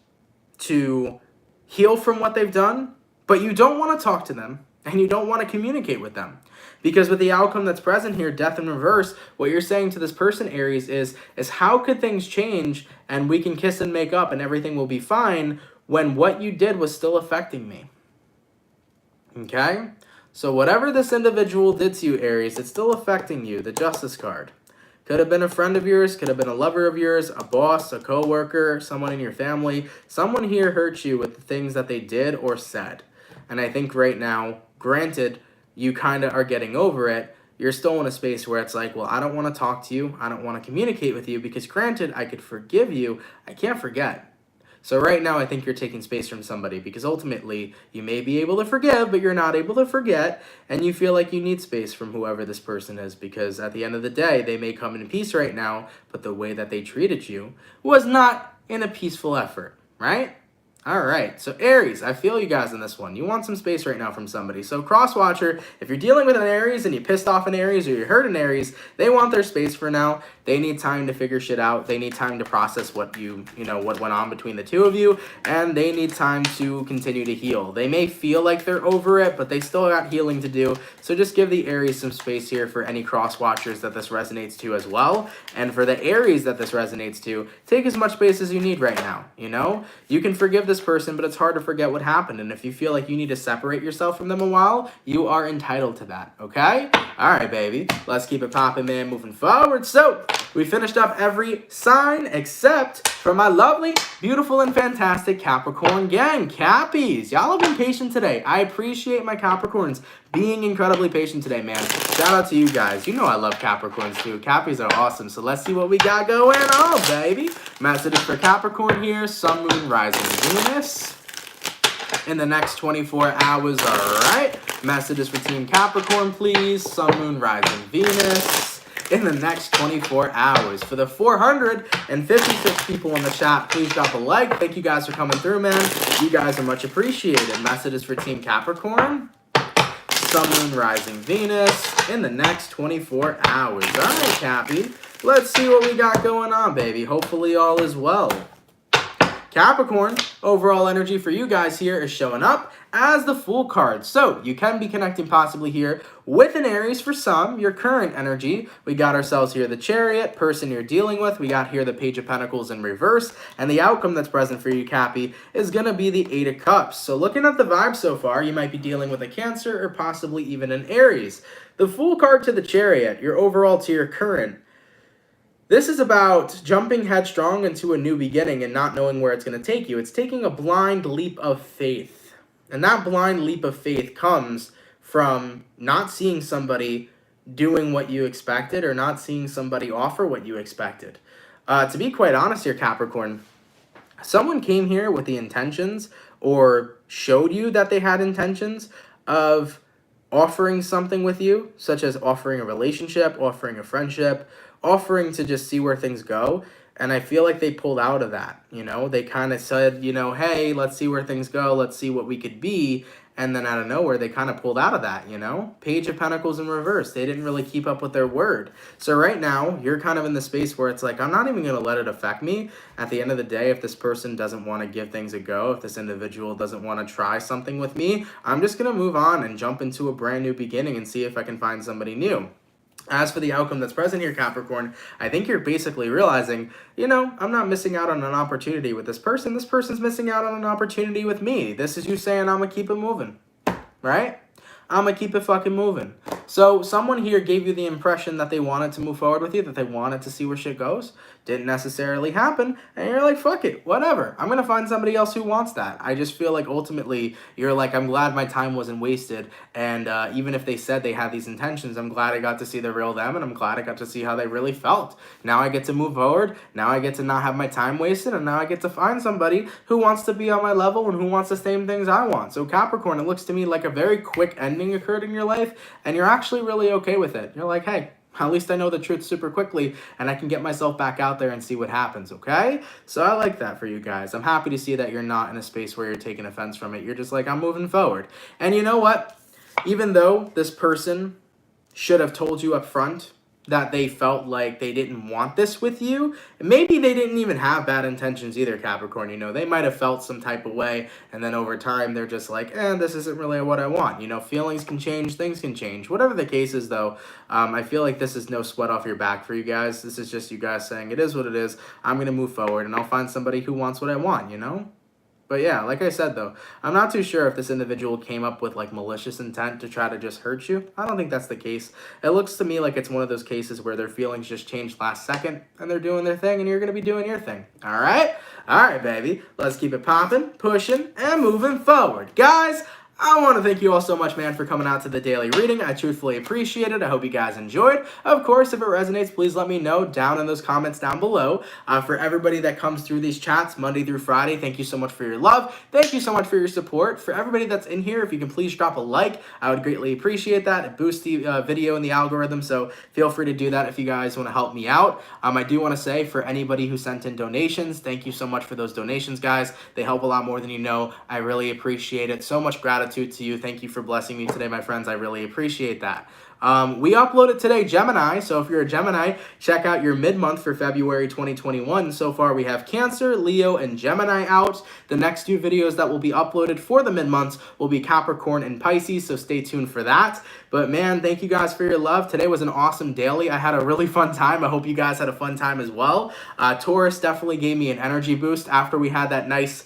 to heal from what they've done, but you don't want to talk to them and you don't want to communicate with them. Because with the outcome that's present here, Death in reverse, what you're saying to this person, Aries, is how could things change and we can kiss and make up and everything will be fine when what you did was still affecting me? Okay? So whatever this individual did to you, Aries, it's still affecting you, the Justice card. Could have been a friend of yours, could have been a lover of yours, a boss, a co-worker, someone in your family. Someone here hurt you with the things that they did or said. And I think right now, granted, you kind of are getting over it, you're still in a space where it's like, well, I don't want to talk to you. I don't want to communicate with you because granted, I could forgive you. I can't forget. So right now, I think you're taking space from somebody because ultimately, you may be able to forgive, but you're not able to forget, and you feel like you need space from whoever this person is because at the end of the day, they may come in peace right now, but the way that they treated you was not in a peaceful effort, right? All right, so Aries, I feel you guys in this one. You want some space right now from somebody. So cross-watcher, if you're dealing with an Aries and you pissed off an Aries or you hurt an Aries, they want their space for now. They need time to figure shit out. They need time to process what what went on between the two of you, and they need time to continue to heal. They may feel like they're over it, but they still got healing to do. So just give the Aries some space here for any cross-watchers that this resonates to as well. And for the Aries that this resonates to, take as much space as you need right now, You can forgive this person, but it's hard to forget what happened. And if you feel like you need to separate yourself from them a while, you are entitled to that, okay? All right, baby. Let's keep it popping, man, moving forward. So we finished up every sign except for my lovely, beautiful, and fantastic Capricorn gang. Cappies, y'all have been patient today. I appreciate my Capricorns being incredibly patient today, man. Shout out to you guys. You know I love Capricorns too. Cappies are awesome. So let's see what we got going on, baby. Messages for Capricorn here. Sun, Moon, Rising, Venus in the next 24 hours. All right. Messages for Team Capricorn, please. Sun, Moon, Rising, Venus in the next 24 hours. For the 456 people in the chat, please drop a like. Thank you guys for coming through, man. You guys are much appreciated. Messages for Team Capricorn. Sun, Moon, Rising, Venus in the next 24 hours. All right, Cappy. Let's see what we got going on, baby. Hopefully all is well. Capricorn, overall energy for you guys here is showing up as the Fool card. So you can be connecting possibly here with an Aries for some, your current energy. We got ourselves here the Chariot, person you're dealing with. We got here the Page of Pentacles in reverse. And the outcome that's present for you, Cappy, is going to be the Eight of Cups. So looking at the vibe so far, you might be dealing with a Cancer or possibly even an Aries. The Fool card to the Chariot, your overall to your current. This is about jumping headstrong into a new beginning and not knowing where it's going to take you. It's taking a blind leap of faith. And that blind leap of faith comes from not seeing somebody doing what you expected or not seeing somebody offer what you expected. To be quite honest here, Capricorn, someone came here with the intentions or showed you that they had intentions of offering something with you, such as offering a relationship, offering a friendship, offering to just see where things go. And I feel like they pulled out of that, They kind of said, hey, let's see where things go. Let's see what we could be. And then out of nowhere, they kind of pulled out of that, Page of Pentacles in reverse. They didn't really keep up with their word. So right now, you're kind of in the space where it's like, I'm not even going to let it affect me. At the end of the day, if this person doesn't want to give things a go, if this individual doesn't want to try something with me, I'm just going to move on and jump into a brand new beginning and see if I can find somebody new. As for the outcome that's present here, Capricorn, I think you're basically realizing, I'm not missing out on an opportunity with this person. This person's missing out on an opportunity with me. This is you saying, I'm going to keep it moving, right? I'm going to keep it fucking moving. So someone here gave you the impression that they wanted to move forward with you, that they wanted to see where shit goes. Didn't necessarily happen. And you're like, fuck it, whatever. I'm going to find somebody else who wants that. I just feel like ultimately you're like, I'm glad my time wasn't wasted. And even if they said they had these intentions, I'm glad I got to see the real them. And I'm glad I got to see how they really felt. Now I get to move forward. Now I get to not have my time wasted. And now I get to find somebody who wants to be on my level and who wants the same things I want. So Capricorn, it looks to me like a very quick ending occurred in your life. And you're actually really okay with it. You're like, hey, at least I know the truth super quickly and I can get myself back out there and see what happens, okay? So I like that for you guys. I'm happy to see that you're not in a space where you're taking offense from it. You're just like, I'm moving forward. And you know what? Even though this person should have told you up front that they felt like they didn't want this with you, maybe they didn't even have bad intentions either, Capricorn. They might have felt some type of way, and then over time they're just like, this isn't really what I want. Feelings can change, things can change. Whatever the case is, though, I feel like this is no sweat off your back for you guys. This is just you guys saying, it is what it is. I'm going to move forward, and I'll find somebody who wants what I want, But yeah, like I said, though, I'm not too sure if this individual came up with, malicious intent to try to just hurt you. I don't think that's the case. It looks to me like it's one of those cases where their feelings just changed last second, and they're doing their thing, and you're going to be doing your thing. All right? All right, baby. Let's keep it popping, pushing, and moving forward. Guys, I want to thank you all so much, man, for coming out to the daily reading. I truthfully appreciate it. I hope you guys enjoyed. Of course, if it resonates, please let me know down in those comments down below. For everybody that comes through these chats Monday through Friday, thank you so much for your love. Thank you so much for your support. For everybody that's in here, if you can please drop a like, I would greatly appreciate that. It boosts the video in the algorithm, so feel free to do that if you guys want to help me out. I do want to say, for anybody who sent in donations, thank you so much for those donations, guys. They help a lot more than you know. I really appreciate it. So much gratitude to you. Thank you for blessing me today, my friends. I really appreciate that. We uploaded today Gemini, so if you're a Gemini, check out your mid-month for February 2021. So far, we have Cancer, Leo, and Gemini out. The next two videos that will be uploaded for the mid-months will be Capricorn and Pisces, so stay tuned for that. But man, thank you guys for your love. Today was an awesome daily. I had a really fun time. I hope you guys had a fun time as well. Taurus definitely gave me an energy boost after we had that nice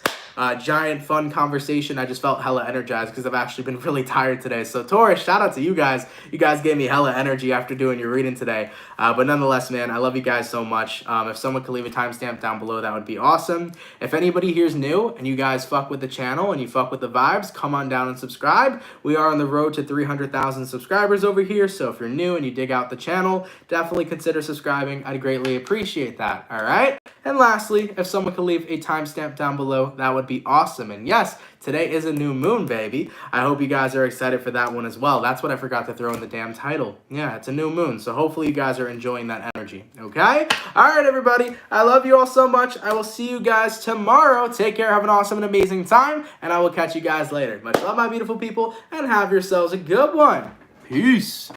giant fun conversation. I just felt hella energized because I've actually been really tired today. So Taurus, shout out to you guys. You guys gave me hella energy after doing your reading today. But nonetheless, man, I love you guys so much. If someone could leave a timestamp down below, that would be awesome. If anybody here's new and you guys fuck with the channel and you fuck with the vibes, come on down and subscribe. We are on the road to 300,000 subscribers over here. So if you're new and you dig out the channel, definitely consider subscribing. I'd greatly appreciate that. All right. And lastly, if someone could leave a timestamp down below, that would be awesome. And yes, today is a new moon, baby. I hope you guys are excited for that one as well. That's what I forgot to throw in the damn title. Yeah, it's a new moon. So hopefully you guys are enjoying that energy. Okay? All right, everybody. I love you all so much. I will see you guys tomorrow. Take care. Have an awesome and amazing time. And I will catch you guys later. Much love, my beautiful people. And have yourselves a good one. Peace.